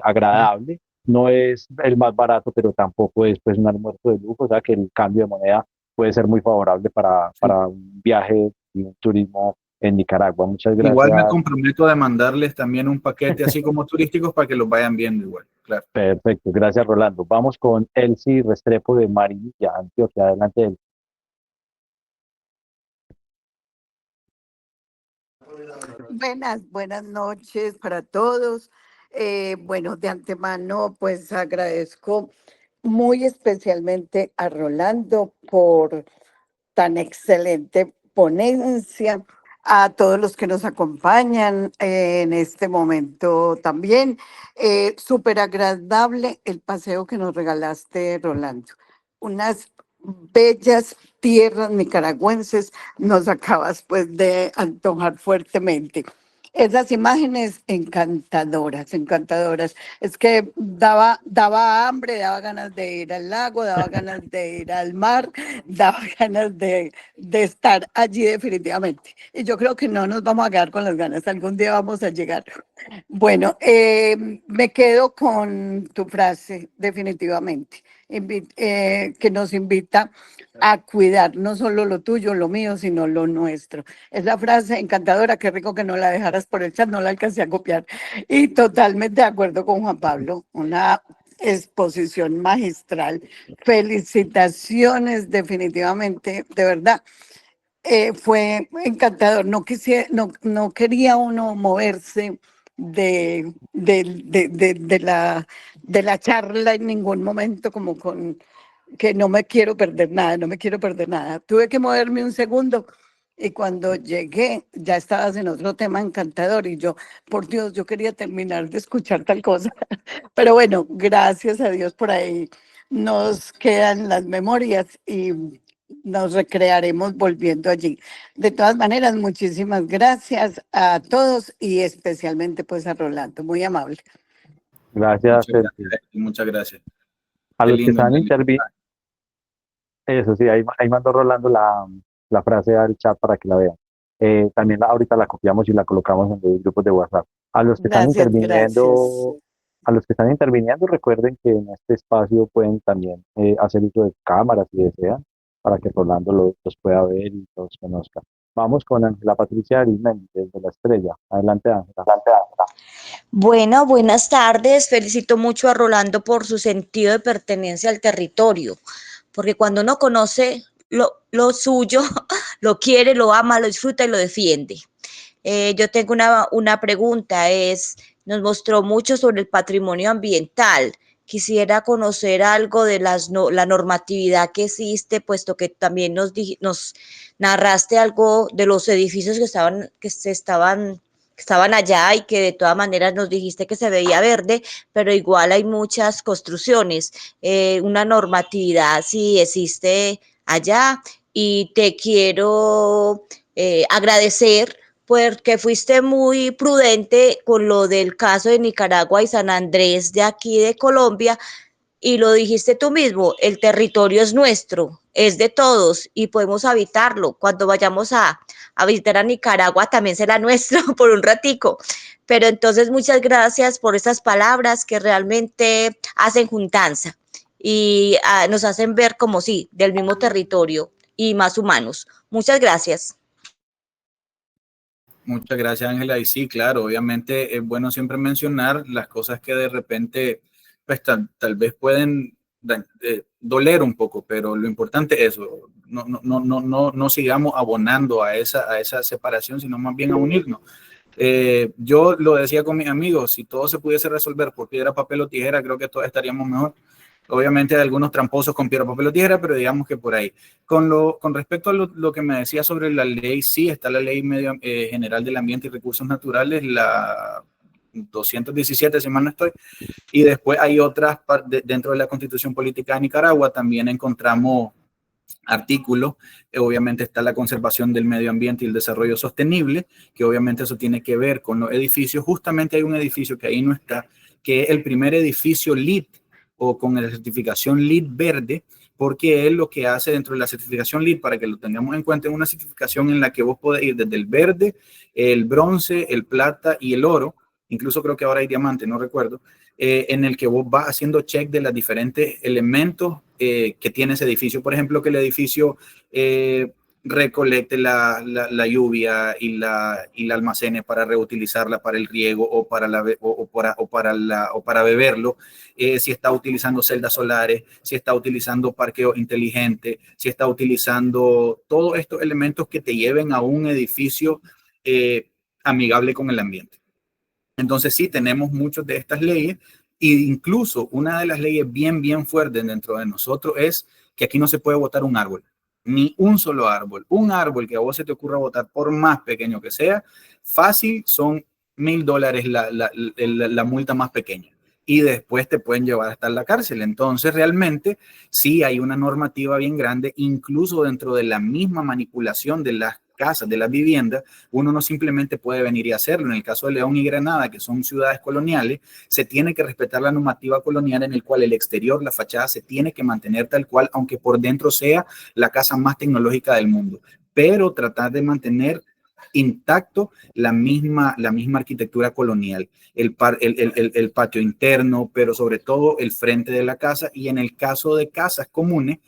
agradable. No es el más barato, pero tampoco es pues, un almuerzo de lujo. O sea que el cambio de moneda puede ser muy favorable para un viaje y un turismo en Nicaragua. Muchas gracias. Igual me comprometo de mandarles también un paquete así como turísticos para que los vayan viendo igual, claro. Perfecto, gracias Rolando. Vamos con Elsie Restrepo de Marinilla, Antioquia. Adelante, Elsie. Buenas noches para todos. Bueno, de antemano, pues agradezco muy especialmente a Rolando por tan excelente ponencia, a todos los que nos acompañan en este momento también. Súper agradable el paseo que nos regalaste, Rolando. Unas bellas tierras nicaragüenses nos acabas pues de antojar fuertemente. Esas imágenes encantadoras, encantadoras. Es que daba hambre, daba ganas de ir al lago, daba ganas de ir al mar, daba ganas de estar allí definitivamente. Y yo creo que no nos vamos a quedar con las ganas, algún día vamos a llegar. Bueno, me quedo con tu frase definitivamente, que nos invita a cuidar no solo lo tuyo, lo mío, sino lo nuestro. Es la frase encantadora, qué rico que no la dejaras por el chat, no la alcancé a copiar. Y totalmente de acuerdo con Juan Pablo, una exposición magistral. Felicitaciones definitivamente, de verdad. Fue encantador, no quería uno moverse de la charla en ningún momento, como con que no me quiero perder nada, no me quiero perder nada. Tuve que moverme un segundo y cuando llegué ya estabas en otro tema encantador y yo, por Dios, yo quería terminar de escuchar tal cosa. Pero bueno, gracias a Dios por ahí nos quedan las memorias y nos recrearemos volviendo allí. De todas maneras, muchísimas gracias a todos y especialmente pues a Rolando, muy amable. Gracias, Muchas gracias. a Qué los que lindo, están muy interviniendo. Eso sí, ahí mandó Rolando la frase al chat para que la vean. También ahorita la copiamos y la colocamos en los grupos de WhatsApp. A los que están Gracias, interviniendo, a los que están interviniendo, recuerden que en este espacio pueden también hacer uso de cámaras si desean, para que Rolando los pueda ver y los conozca. Vamos con Ángela Patricia Arismendi, desde La Estrella. Adelante, Ángela. Bueno, buenas tardes. Felicito mucho a Rolando por su sentido de pertenencia al territorio, porque cuando uno conoce lo suyo, lo quiere, lo ama, lo disfruta y lo defiende. Yo tengo una pregunta, nos mostró mucho sobre el patrimonio ambiental. Quisiera conocer algo de la normatividad que existe, puesto que también nos narraste algo de los edificios que estaban allá y que de todas maneras nos dijiste que se veía verde, pero igual hay muchas construcciones. Una normatividad sí existe allá y te quiero agradecer porque fuiste muy prudente con lo del caso de Nicaragua y San Andrés de aquí de Colombia, y lo dijiste tú mismo, el territorio es nuestro, es de todos y podemos habitarlo. Cuando vayamos a visitar a Nicaragua también será nuestro por un ratico. Pero entonces muchas gracias por esas palabras que realmente hacen juntanza y nos hacen ver como sí, del mismo territorio y más humanos. Muchas gracias. Muchas gracias, Ángela. Y sí, claro, obviamente es bueno siempre mencionar las cosas que de repente, pues tal vez pueden doler un poco, pero lo importante es eso, no sigamos abonando a esa separación, sino más bien a unirnos. Yo lo decía con mis amigos, si todo se pudiese resolver por piedra, papel o tijera, creo que todos estaríamos mejor. Obviamente hay algunos tramposos con piedra, papel o tijera, pero digamos que por ahí. Con respecto a lo que me decía sobre la ley, sí, está la Ley General del Ambiente y Recursos Naturales, la 217, si mal no estoy, y después hay otras dentro de la Constitución Política de Nicaragua, también encontramos artículos, obviamente está la conservación del medio ambiente y el desarrollo sostenible, que obviamente eso tiene que ver con los edificios. Justamente hay un edificio que ahí no está, que es el primer edificio LEED o con la certificación LEED verde, porque es lo que hace dentro de la certificación LEED, para que lo tengamos en cuenta, es una certificación en la que vos podés ir desde el verde, el bronce, el plata y el oro, incluso creo que ahora hay diamante, no recuerdo, en el que vos vas haciendo check de los diferentes elementos que tiene ese edificio. Por ejemplo, que el edificio recolecte la lluvia y la almacene para reutilizarla para el riego o para beberlo, si está utilizando celdas solares, si está utilizando parqueo inteligente, si está utilizando todos estos elementos que te lleven a un edificio amigable con el ambiente. Entonces sí, tenemos muchas de estas leyes, e incluso una de las leyes bien fuertes dentro de nosotros es que aquí no se puede botar un árbol, ni un solo árbol. Un árbol que a vos se te ocurra botar, por más pequeño que sea, fácil son $1,000 la multa más pequeña. Y después te pueden llevar hasta la cárcel. Entonces, realmente, sí hay una normativa bien grande, incluso dentro de la misma manipulación de las casas, de las viviendas, uno no simplemente puede venir y hacerlo. En el caso de León y Granada, que son ciudades coloniales, se tiene que respetar la normativa colonial en el cual el exterior, la fachada, se tiene que mantener tal cual, aunque por dentro sea la casa más tecnológica del mundo, pero tratar de mantener intacto la misma arquitectura colonial, el patio interno, pero sobre todo el frente de la casa. Y en el caso de casas comunes,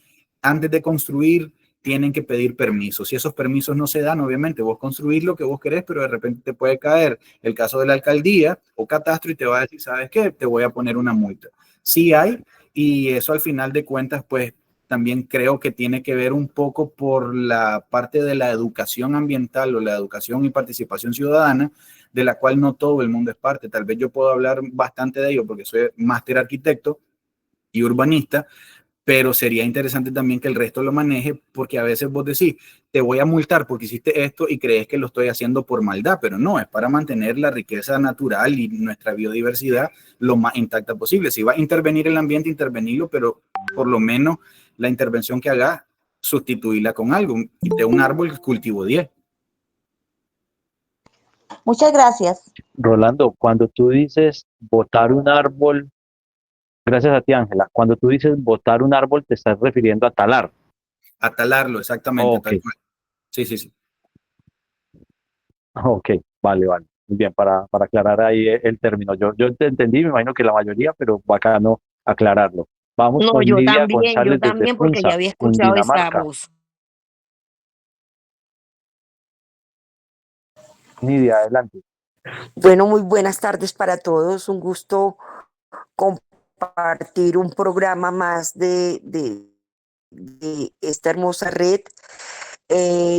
antes de construir, tienen que pedir permisos. Si esos permisos no se dan, obviamente vos construís lo que vos querés, pero de repente te puede caer el caso de la alcaldía o catastro y te va a decir, ¿sabes qué? Te voy a poner una multa. Sí hay, y eso al final de cuentas, pues también creo que tiene que ver un poco por la parte de la educación ambiental o la educación y participación ciudadana, de la cual no todo el mundo es parte. Tal vez yo puedo hablar bastante de ello porque soy máster arquitecto y urbanista, pero sería interesante también que el resto lo maneje, porque a veces vos decís, te voy a multar porque hiciste esto y crees que lo estoy haciendo por maldad, pero no, es para mantener la riqueza natural y nuestra biodiversidad lo más intacta posible. Si va a intervenir el ambiente, intervenirlo, pero por lo menos la intervención que haga sustituirla con algo. De un árbol cultivo 10. Muchas gracias. Rolando, cuando tú dices botar un árbol, gracias a ti, Ángela, cuando tú dices botar un árbol, te estás refiriendo a talar. A talarlo, exactamente, Ok. tal cual. Sí, sí, sí. Ok, vale, vale. Muy bien, para aclarar ahí el término. Yo te entendí, me imagino que la mayoría, pero bacano aclararlo. Vamos No, con Nidia González yo desde también, porque ya Funza, había escuchado esa Cundinamarca. voz. Nidia, adelante. Bueno, muy buenas tardes para todos. Un gusto compartir un programa más de esta hermosa red.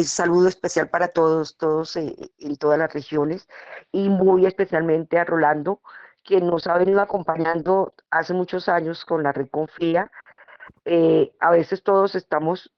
Saludo especial para todos en todas las regiones y muy especialmente a Rolando, quien nos ha venido acompañando hace muchos años con la red Confía. A veces todos estamos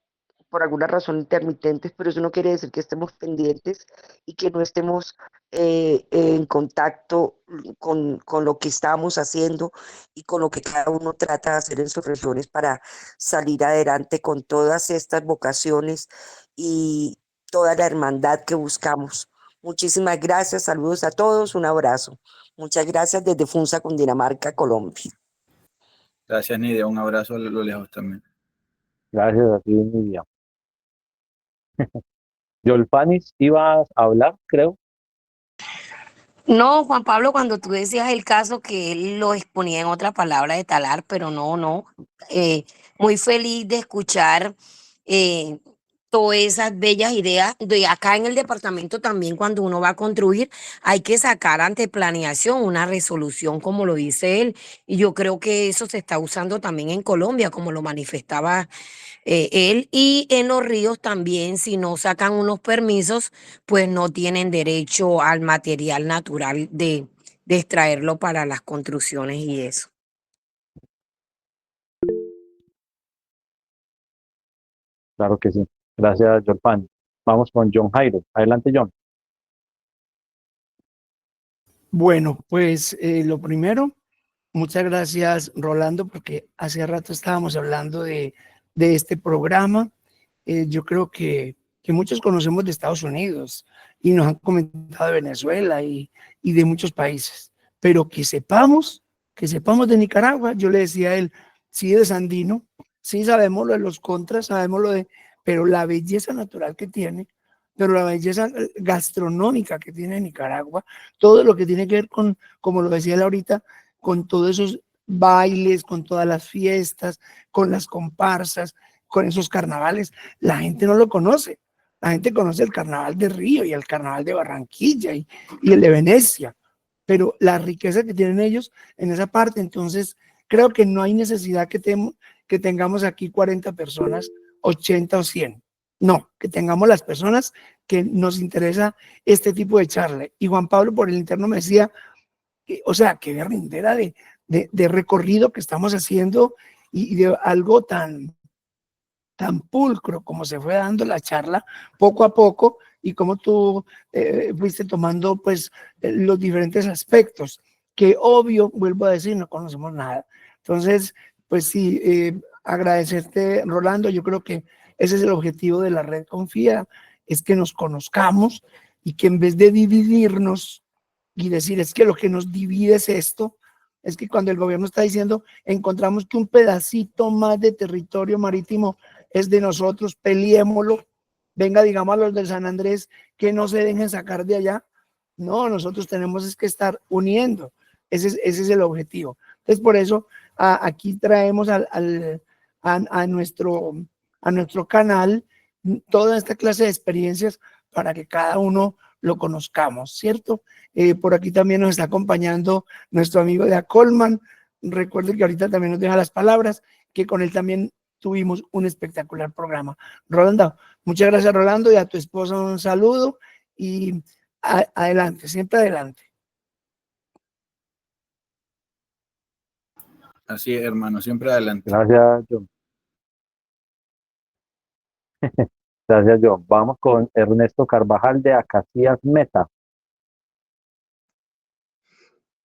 por alguna razón intermitentes, pero eso no quiere decir que estemos pendientes y que no estemos en contacto con lo que estamos haciendo y con lo que cada uno trata de hacer en sus regiones para salir adelante con todas estas vocaciones y toda la hermandad que buscamos. Muchísimas gracias, saludos a todos, un abrazo. Muchas gracias desde Funza, Cundinamarca, Colombia. Gracias, Nidia. Un abrazo a lo lejos también. Gracias a ti, Nidia. Yolfanis, ibas a hablar, creo. No, Juan Pablo, cuando tú decías el caso que él lo exponía en otra palabra de talar, pero no. Muy feliz de escuchar eh, todas esas bellas ideas. De acá en el departamento también, cuando uno va a construir, hay que sacar ante planeación una resolución, como lo dice él. Y yo creo que eso se está usando también en Colombia, como lo manifestaba él. Y en los ríos también, si no sacan unos permisos, pues no tienen derecho al material natural de extraerlo para las construcciones y eso. Claro que sí. Gracias, Yolfanis. Vamos con John Jairo. Adelante, John. Bueno, pues lo primero, muchas gracias, Rolando, porque hace rato estábamos hablando de este programa. Yo creo que muchos conocemos de Estados Unidos y nos han comentado de Venezuela y de muchos países, pero que sepamos de Nicaragua. Yo le decía a él, sí, de Sandino, sí sabemos lo de los contras, sabemos lo de, pero la belleza natural que tiene, pero la belleza gastronómica que tiene Nicaragua, todo lo que tiene que ver con, como lo decía él ahorita, con todos esos bailes, con todas las fiestas, con las comparsas, con esos carnavales, la gente no lo conoce. La gente conoce el carnaval de Río y el carnaval de Barranquilla y el de Venecia, pero la riqueza que tienen ellos en esa parte, entonces creo que no hay necesidad que tengamos aquí 40 personas, 80 o 100. No, que tengamos las personas que nos interesa este tipo de charla. Y Juan Pablo por el interno me decía, o sea, qué berrindera de recorrido que estamos haciendo y de algo tan pulcro como se fue dando la charla poco a poco y como tú fuiste tomando pues los diferentes aspectos que obvio, vuelvo a decir, no conocemos nada. Entonces, pues sí, agradecerte, Rolando. Yo creo que ese es el objetivo de la red Confía, es que nos conozcamos y que en vez de dividirnos y decir es que lo que nos divide es esto, es que cuando el gobierno está diciendo encontramos que un pedacito más de territorio marítimo es de nosotros, peleémoslo, venga, digamos a los del San Andrés que no se dejen sacar de allá. No, nosotros tenemos es que estar uniendo, ese es el objetivo. Entonces, por eso aquí traemos a nuestro canal toda esta clase de experiencias para que cada uno lo conozcamos, ¿cierto? Por aquí también nos está acompañando nuestro amigo de Acolman. Recuerden que ahorita también nos deja las palabras, que con él también tuvimos un espectacular programa. Rolando, muchas gracias, Rolando, y a tu esposa un saludo y adelante, siempre adelante. Así es, hermano, siempre adelante. Gracias, John. Gracias, John. Vamos con Ernesto Carvajal de Acacias Meta.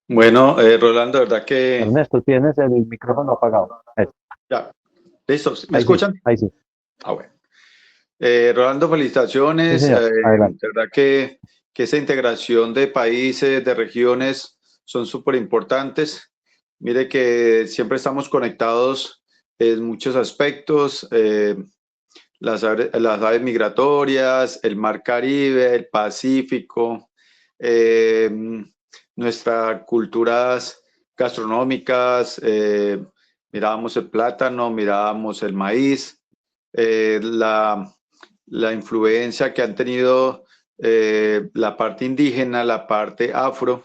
Bueno, Rolando, verdad que... Ernesto, tienes el micrófono apagado. Ya, listo, ¿me Ahí escuchan? sí, ahí sí. Ah, bueno. Rolando, Sí, felicitaciones. señor, adelante. De verdad que esa integración de países, de regiones, son súper importantes. Mire que siempre estamos conectados en muchos aspectos. Las aves migratorias, el Mar Caribe, el Pacífico, eh, nuestras culturas gastronómicas, mirábamos el plátano, mirábamos el maíz, eh, la, la influencia que han tenido la parte indígena, la parte afro,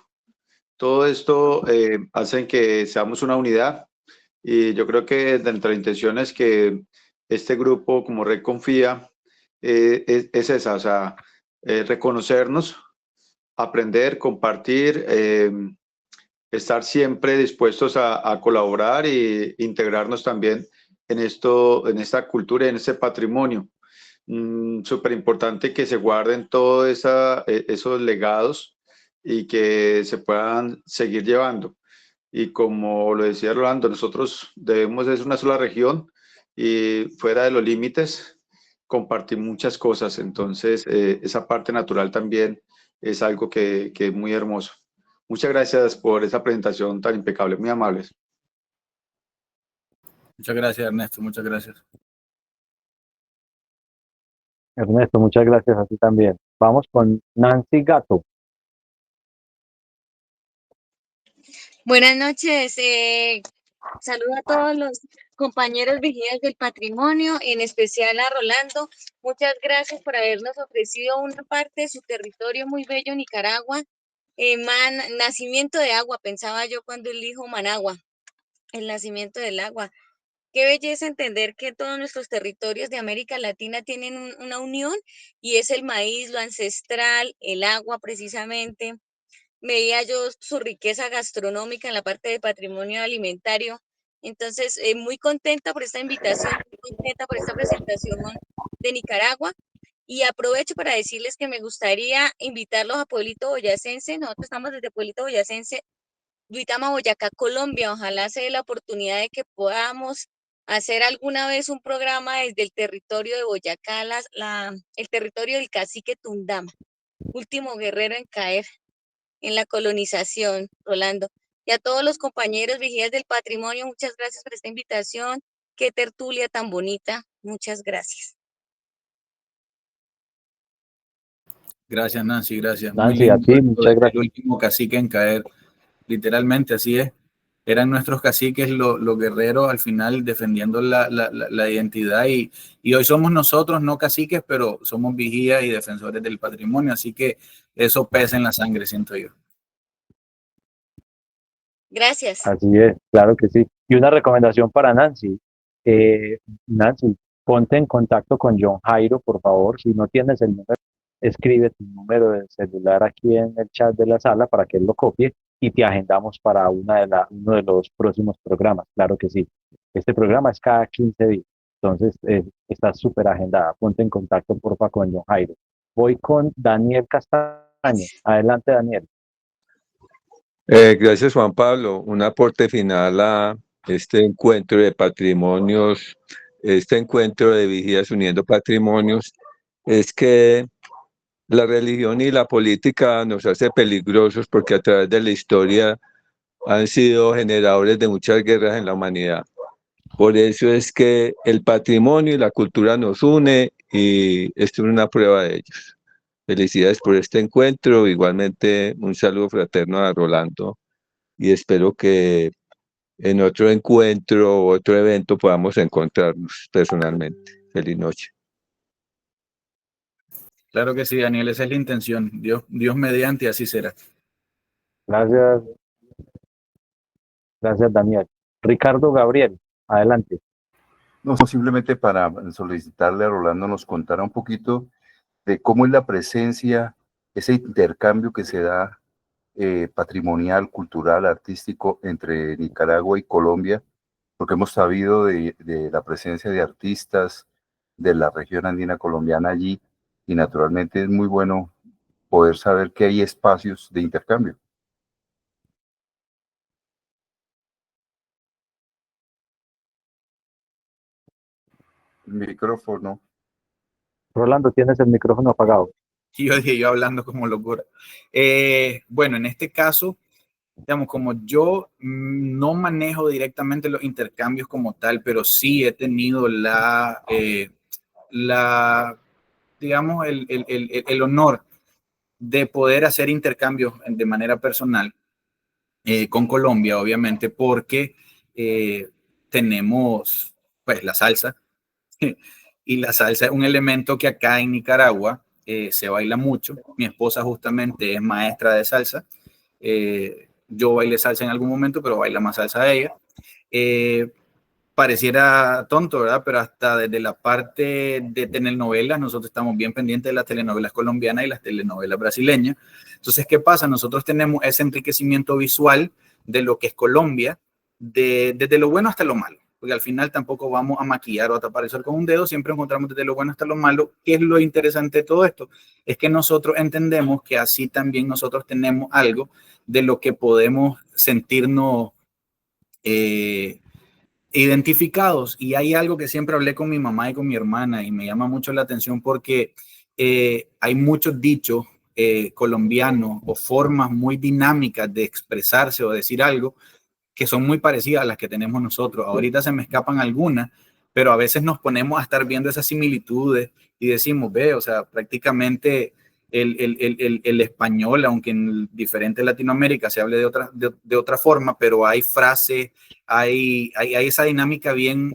todo esto hacen que seamos una unidad y yo creo que dentro de la intención es que este grupo como Red Confía es esa, o sea, reconocernos, aprender, compartir, estar siempre dispuestos a colaborar e integrarnos también en esto, en esta cultura y en este patrimonio. Súper importante que se guarden todos esos legados y que se puedan seguir llevando. Y como lo decía Rolando, nosotros debemos, es una sola región y fuera de los límites compartir muchas cosas. Entonces, esa parte natural también es algo que es muy hermoso. Muchas gracias por esa presentación tan impecable, muy amables. Muchas gracias, Ernesto, muchas gracias. Ernesto, muchas gracias a ti también. Vamos con Nancy Gato. Buenas noches. Saludo a todos los compañeros vigías del patrimonio, en especial a Rolando. Muchas gracias por habernos ofrecido una parte de su territorio muy bello, Nicaragua. Nacimiento de agua, pensaba yo cuando él dijo Managua, el nacimiento del agua. Qué belleza entender que todos nuestros territorios de América Latina tienen una unión y es el maíz, lo ancestral, el agua precisamente. Veía yo su riqueza gastronómica en la parte de patrimonio alimentario. Entonces, muy contenta por esta invitación, muy contenta por esta presentación de Nicaragua. Y aprovecho para decirles que me gustaría invitarlos a Pueblito Boyacense. Nosotros estamos desde Pueblito Boyacense, Duitama, Boyacá, Colombia. Ojalá se dé la oportunidad de que podamos hacer alguna vez un programa desde el territorio de Boyacá, el territorio del cacique Tundama, último guerrero en caer en la colonización, Rolando. Y a todos los compañeros vigías del patrimonio, muchas gracias por esta invitación. Qué tertulia tan bonita. Muchas gracias. Gracias, Nancy, gracias. Muy Nancy, a lindo ti, esto muchas del gracias. último cacique en caer. Literalmente, así es. Eran nuestros caciques, los guerreros, al final defendiendo la identidad y hoy somos nosotros, no caciques, pero somos vigías y defensores del patrimonio, así que eso pesa en la sangre, siento yo. Gracias. Así es, claro que sí. Y una recomendación para Nancy. Nancy, ponte en contacto con John Jairo, por favor. Si no tienes el número, escribe tu número de celular aquí en el chat de la sala para que él lo copie y te agendamos para uno de los próximos programas. Claro que sí. Este programa es cada 15 días. Entonces, está súper agendada. Ponte en contacto, porfa, con John Jairo. Voy con Daniel Castaño. Adelante, Daniel. Gracias, Juan Pablo. Un aporte final a este encuentro de patrimonios, este encuentro de vigías uniendo patrimonios, es que la religión y la política nos hace peligrosos porque a través de la historia han sido generadores de muchas guerras en la humanidad. Por eso es que el patrimonio y la cultura nos une y esto es una prueba de ellos. Felicidades por este encuentro. Igualmente, un saludo fraterno a Rolando y espero que en otro encuentro o otro evento podamos encontrarnos personalmente. Feliz noche. Claro que sí, Daniel, esa es la intención. Dios mediante, así será. Gracias, gracias, Daniel. Ricardo Gabriel, adelante. No, simplemente para solicitarle a Rolando nos contara un poquito de cómo es la presencia, ese intercambio que se da patrimonial, cultural, artístico entre Nicaragua y Colombia, porque hemos sabido de la presencia de artistas de la región andina colombiana allí y naturalmente es muy bueno poder saber que hay espacios de intercambio. Micrófono. Rolando, tienes el micrófono apagado. Y yo dije, yo hablando como locura. Bueno, en este caso, digamos, como yo no manejo directamente los intercambios como tal, pero sí he tenido digamos, el honor de poder hacer intercambios de manera personal con Colombia, obviamente, porque tenemos, pues, la salsa. Y la salsa es un elemento que acá en Nicaragua se baila mucho. Mi esposa justamente es maestra de salsa. Yo bailé salsa en algún momento, pero baila más salsa ella. Pareciera tonto, ¿verdad? Pero hasta desde la parte de telenovelas, nosotros estamos bien pendientes de las telenovelas colombianas y las telenovelas brasileñas. Entonces, ¿qué pasa? Nosotros tenemos ese enriquecimiento visual de lo que es Colombia, desde lo bueno hasta lo malo, porque al final tampoco vamos a maquillar o a tapar el sol con un dedo, siempre encontramos desde lo bueno hasta lo malo. ¿Qué es lo interesante de todo esto? Es que nosotros entendemos que así también nosotros tenemos algo de lo que podemos sentirnos identificados. Y hay algo que siempre hablé con mi mamá y con mi hermana y me llama mucho la atención porque hay muchos dichos colombianos o formas muy dinámicas de expresarse o decir algo que son muy parecidas a las que tenemos nosotros. Ahorita se me escapan algunas, pero a veces nos ponemos a estar viendo esas similitudes y decimos, ve, o sea, prácticamente el español, aunque en diferentes Latinoamérica se hable de otra forma, pero hay frases, hay esa dinámica bien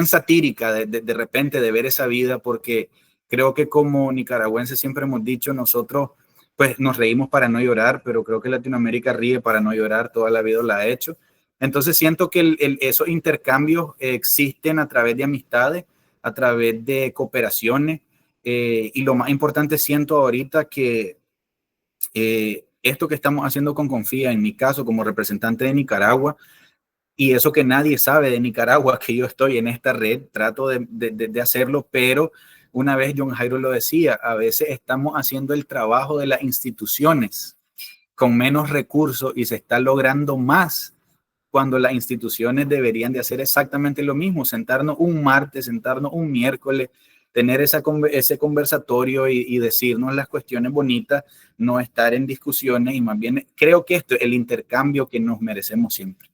satírica de repente de ver esa vida, porque creo que como nicaragüenses siempre hemos dicho, nosotros pues nos reímos para no llorar, pero creo que Latinoamérica ríe para no llorar, toda la vida lo ha hecho. Entonces siento que esos intercambios existen a través de amistades, a través de cooperaciones, y lo más importante siento ahorita que esto que estamos haciendo con Confía, en mi caso como representante de Nicaragua, y eso que nadie sabe de Nicaragua, que yo estoy en esta red, trato de hacerlo, pero una vez John Jairo lo decía, a veces estamos haciendo el trabajo de las instituciones con menos recursos y se está logrando más cuando las instituciones deberían de hacer exactamente lo mismo, sentarnos un martes, sentarnos un miércoles, tener ese conversatorio y decirnos las cuestiones bonitas, no estar en discusiones y más bien creo que esto es el intercambio que nos merecemos siempre.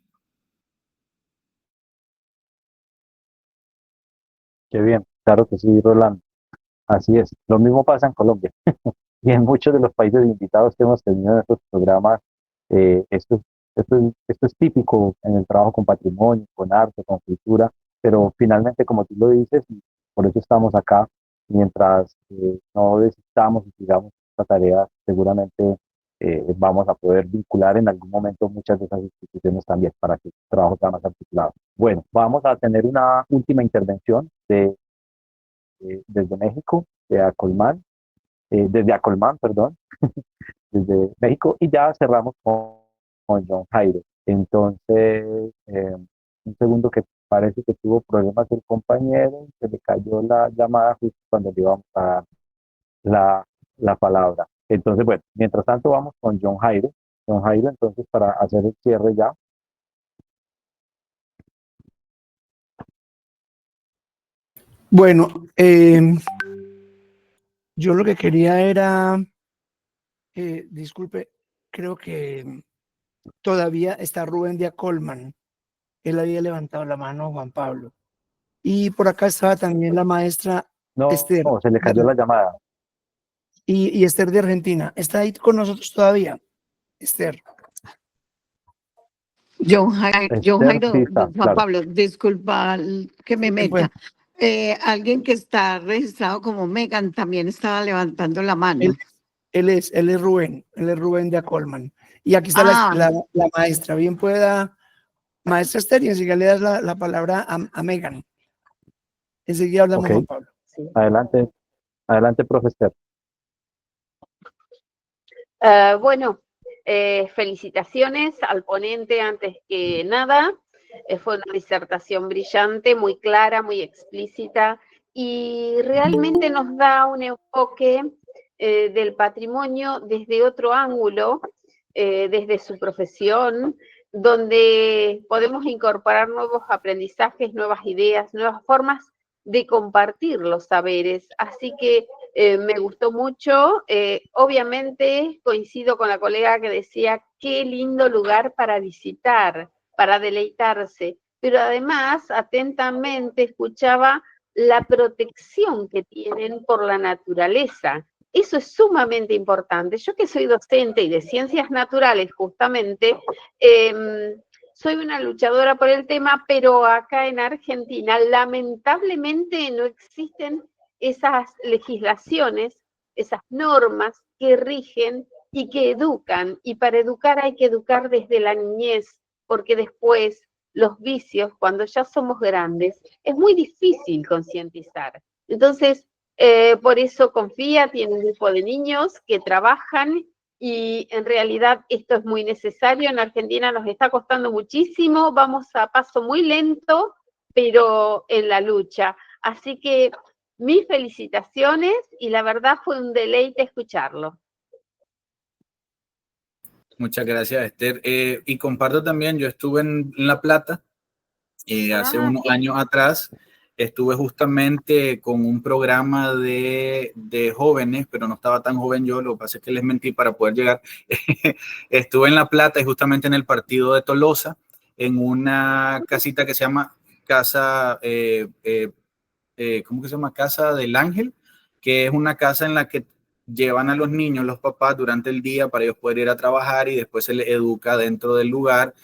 Qué bien, claro que sí, Rolando. Así es. Lo mismo pasa en Colombia y en muchos de los países invitados que hemos tenido en estos programas. Esto es típico en el trabajo con patrimonio, con arte, con cultura, pero finalmente, como tú lo dices, y por eso estamos acá, mientras no desistamos y sigamos esta tarea, seguramente vamos a poder vincular en algún momento muchas de esas instituciones también para que el trabajo sea más articulado. Bueno, vamos a tener una última intervención desde México, desde Acolmán, perdón, desde México, y ya cerramos con John Jairo. Entonces, un segundo, que parece que tuvo problemas el compañero, se le cayó la llamada justo cuando le íbamos a dar la palabra. Entonces, bueno, mientras tanto vamos con John Jairo. John Jairo, entonces, para hacer el cierre ya. Bueno, yo lo que quería era, disculpe, creo que todavía está Rubén de Acolman. Él había levantado la mano, Juan Pablo. Y por acá estaba también la maestra Esther. No, se le cayó la llamada. Y Esther de Argentina. ¿Está ahí con nosotros todavía, Esther? John Jairo, sí está, Juan claro. Pablo, disculpa que me meta. Alguien que está registrado como Megan también estaba levantando la mano. Él es Rubén de Acolman. Y aquí está la maestra. Bien pueda, maestra Esther, y enseguida le das la palabra a Megan. Enseguida hablamos, Okay. Juan Pablo. Sí. Adelante, profesor. Bueno, felicitaciones al ponente antes que nada. Fue una disertación brillante, muy clara, muy explícita y realmente nos da un enfoque del patrimonio desde otro ángulo, desde su profesión, donde podemos incorporar nuevos aprendizajes, nuevas ideas, nuevas formas de compartir los saberes. Así que me gustó mucho. Obviamente coincido con la colega que decía, qué lindo lugar para visitar, para deleitarse, pero además atentamente escuchaba la protección que tienen por la naturaleza. Eso es sumamente importante. Yo que soy docente y de ciencias naturales justamente, soy una luchadora por el tema, pero acá en Argentina lamentablemente no existen esas legislaciones, esas normas que rigen y que educan. Y para educar hay que educar desde la niñez, porque después los vicios, cuando ya somos grandes, es muy difícil concientizar. Entonces, por eso Confía tiene un grupo de niños que trabajan y en realidad esto es muy necesario. En Argentina nos está costando muchísimo, vamos a paso muy lento, pero en la lucha. Así que mis felicitaciones y la verdad fue un deleite escucharlo. Muchas gracias, Esther. Y comparto también, yo estuve en La Plata hace unos años atrás. Estuve justamente con un programa de jóvenes, pero no estaba tan joven yo, lo que pasa es que les mentí para poder llegar. Estuve en La Plata y justamente en el partido de Tolosa, en una casita que se llama Casa, ¿cómo que se llama? Casa del Ángel, que es una casa en la que llevan a los niños, los papás, durante el día para ellos poder ir a trabajar y después se les educa dentro del lugar.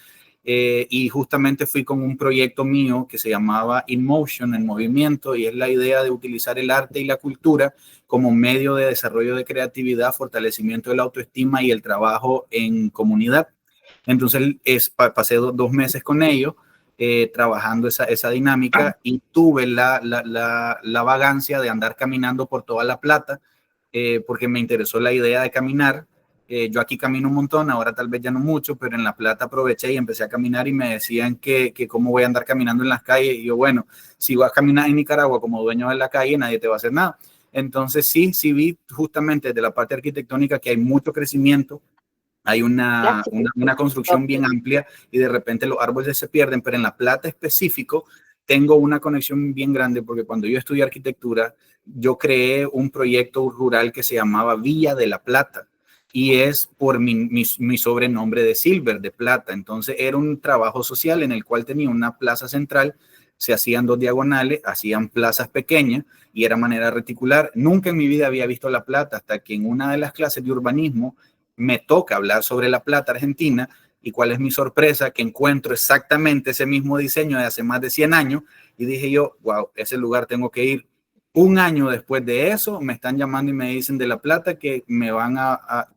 Y justamente fui con un proyecto mío que se llamaba In Motion, en movimiento, y es la idea de utilizar el arte y la cultura como medio de desarrollo de creatividad, fortalecimiento de la autoestima y el trabajo en comunidad. Entonces pasé 2 meses con ellos trabajando esa dinámica y tuve la vagancia de andar caminando por toda La Plata porque me interesó la idea de caminar. Yo aquí camino un montón, ahora tal vez ya no mucho, pero en La Plata aproveché y empecé a caminar y me decían que cómo voy a andar caminando en las calles. Y yo, bueno, si vas a caminar en Nicaragua como dueño de la calle, nadie te va a hacer nada. Entonces sí vi justamente desde la parte arquitectónica que hay mucho crecimiento, hay una construcción bien amplia y de repente los árboles se pierden, pero en La Plata específico tengo una conexión bien grande porque cuando yo estudié arquitectura, yo creé un proyecto rural que se llamaba Villa de La Plata y es por mi sobrenombre de Silver, de plata. Entonces era un trabajo social en el cual tenía una plaza central, se hacían 2 diagonales, hacían plazas pequeñas y era manera reticular. Nunca en mi vida había visto La Plata hasta que en una de las clases de urbanismo me toca hablar sobre La Plata, Argentina, y cuál es mi sorpresa, que encuentro exactamente ese mismo diseño de hace más de 100 años, y dije yo, wow, ese lugar tengo que ir. Un año después de eso, me están llamando y me dicen de La Plata que me van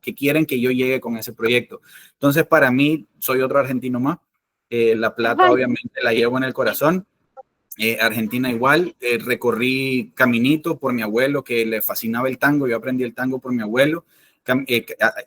que quieren que yo llegue con ese proyecto. Entonces, para mí, soy otro argentino más. La Plata, obviamente, la llevo en el corazón. Argentina igual, recorrí caminito por mi abuelo que le fascinaba el tango, yo aprendí el tango por mi abuelo,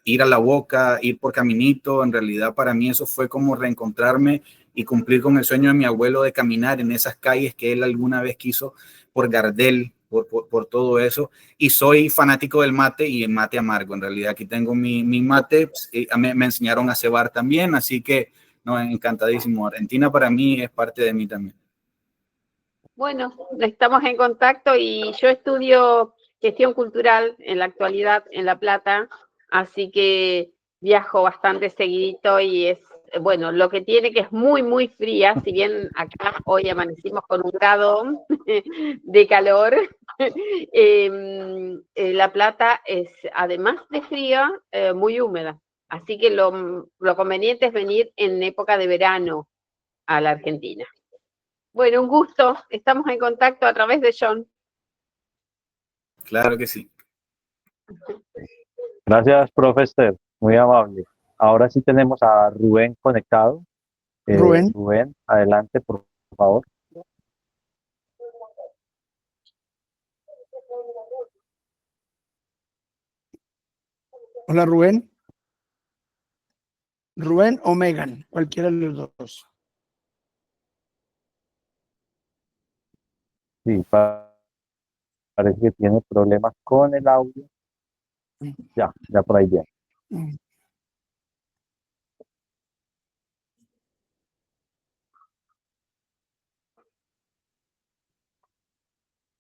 ir a La Boca, ir por caminito, en realidad para mí eso fue como reencontrarme y cumplir con el sueño de mi abuelo de caminar en esas calles que él alguna vez quiso por Gardel, por todo eso, y soy fanático del mate y el mate amargo, en realidad aquí tengo mi mate, me enseñaron a cebar también, así que no, encantadísimo, Argentina para mí es parte de mí también. Bueno, estamos en contacto y yo estudio gestión cultural en la actualidad en La Plata, así que viajo bastante seguidito y es, bueno, lo que tiene que es muy, muy fría, si bien acá hoy amanecimos con 1 grado de calor, La Plata es, además de fría, muy húmeda, así que lo conveniente es venir en época de verano a la Argentina. Bueno, un gusto. Estamos en contacto a través de John. Claro que sí. Gracias, profe Esther, muy amable. Ahora sí tenemos a Rubén conectado. Rubén, adelante, por favor. Hola, Rubén. Rubén o Megan, cualquiera de los dos. Sí, parece que tiene problemas con el audio. Ya por ahí bien.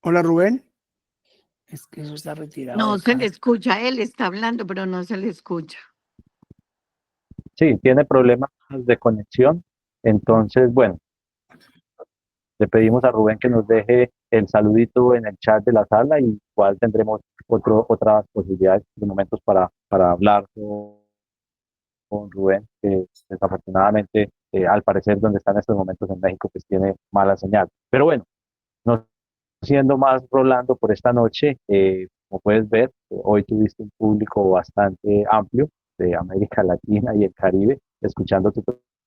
Hola, Rubén. Es que eso está retirado. No de se acá. le escucha, él está hablando, pero no se le escucha. Sí, tiene problemas de conexión. Entonces, bueno, le pedimos a Rubén que nos deje el saludito en el chat de la sala y igual tendremos otras posibilidades de momentos para hablar con Rubén, que desafortunadamente, al parecer, donde está en estos momentos en México, pues tiene mala señal. Pero bueno, no siendo más Rolando por esta noche, como puedes ver, hoy tuviste un público bastante amplio de América Latina y el Caribe escuchando tu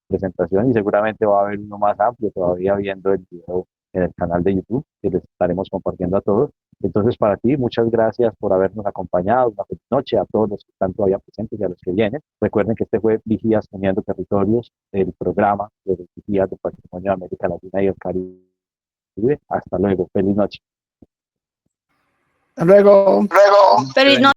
presentación y seguramente va a haber uno más amplio todavía viendo el video en el canal de YouTube que les estaremos compartiendo a todos. Entonces, para ti, muchas gracias por habernos acompañado. Una feliz noche a todos los que están todavía presentes y a los que vienen. Recuerden que este fue Vigías Uniendo Territorios, el programa de los Vigías del Patrimonio de América Latina y el Caribe. Hasta luego. Feliz noche. Hasta luego. Feliz noche.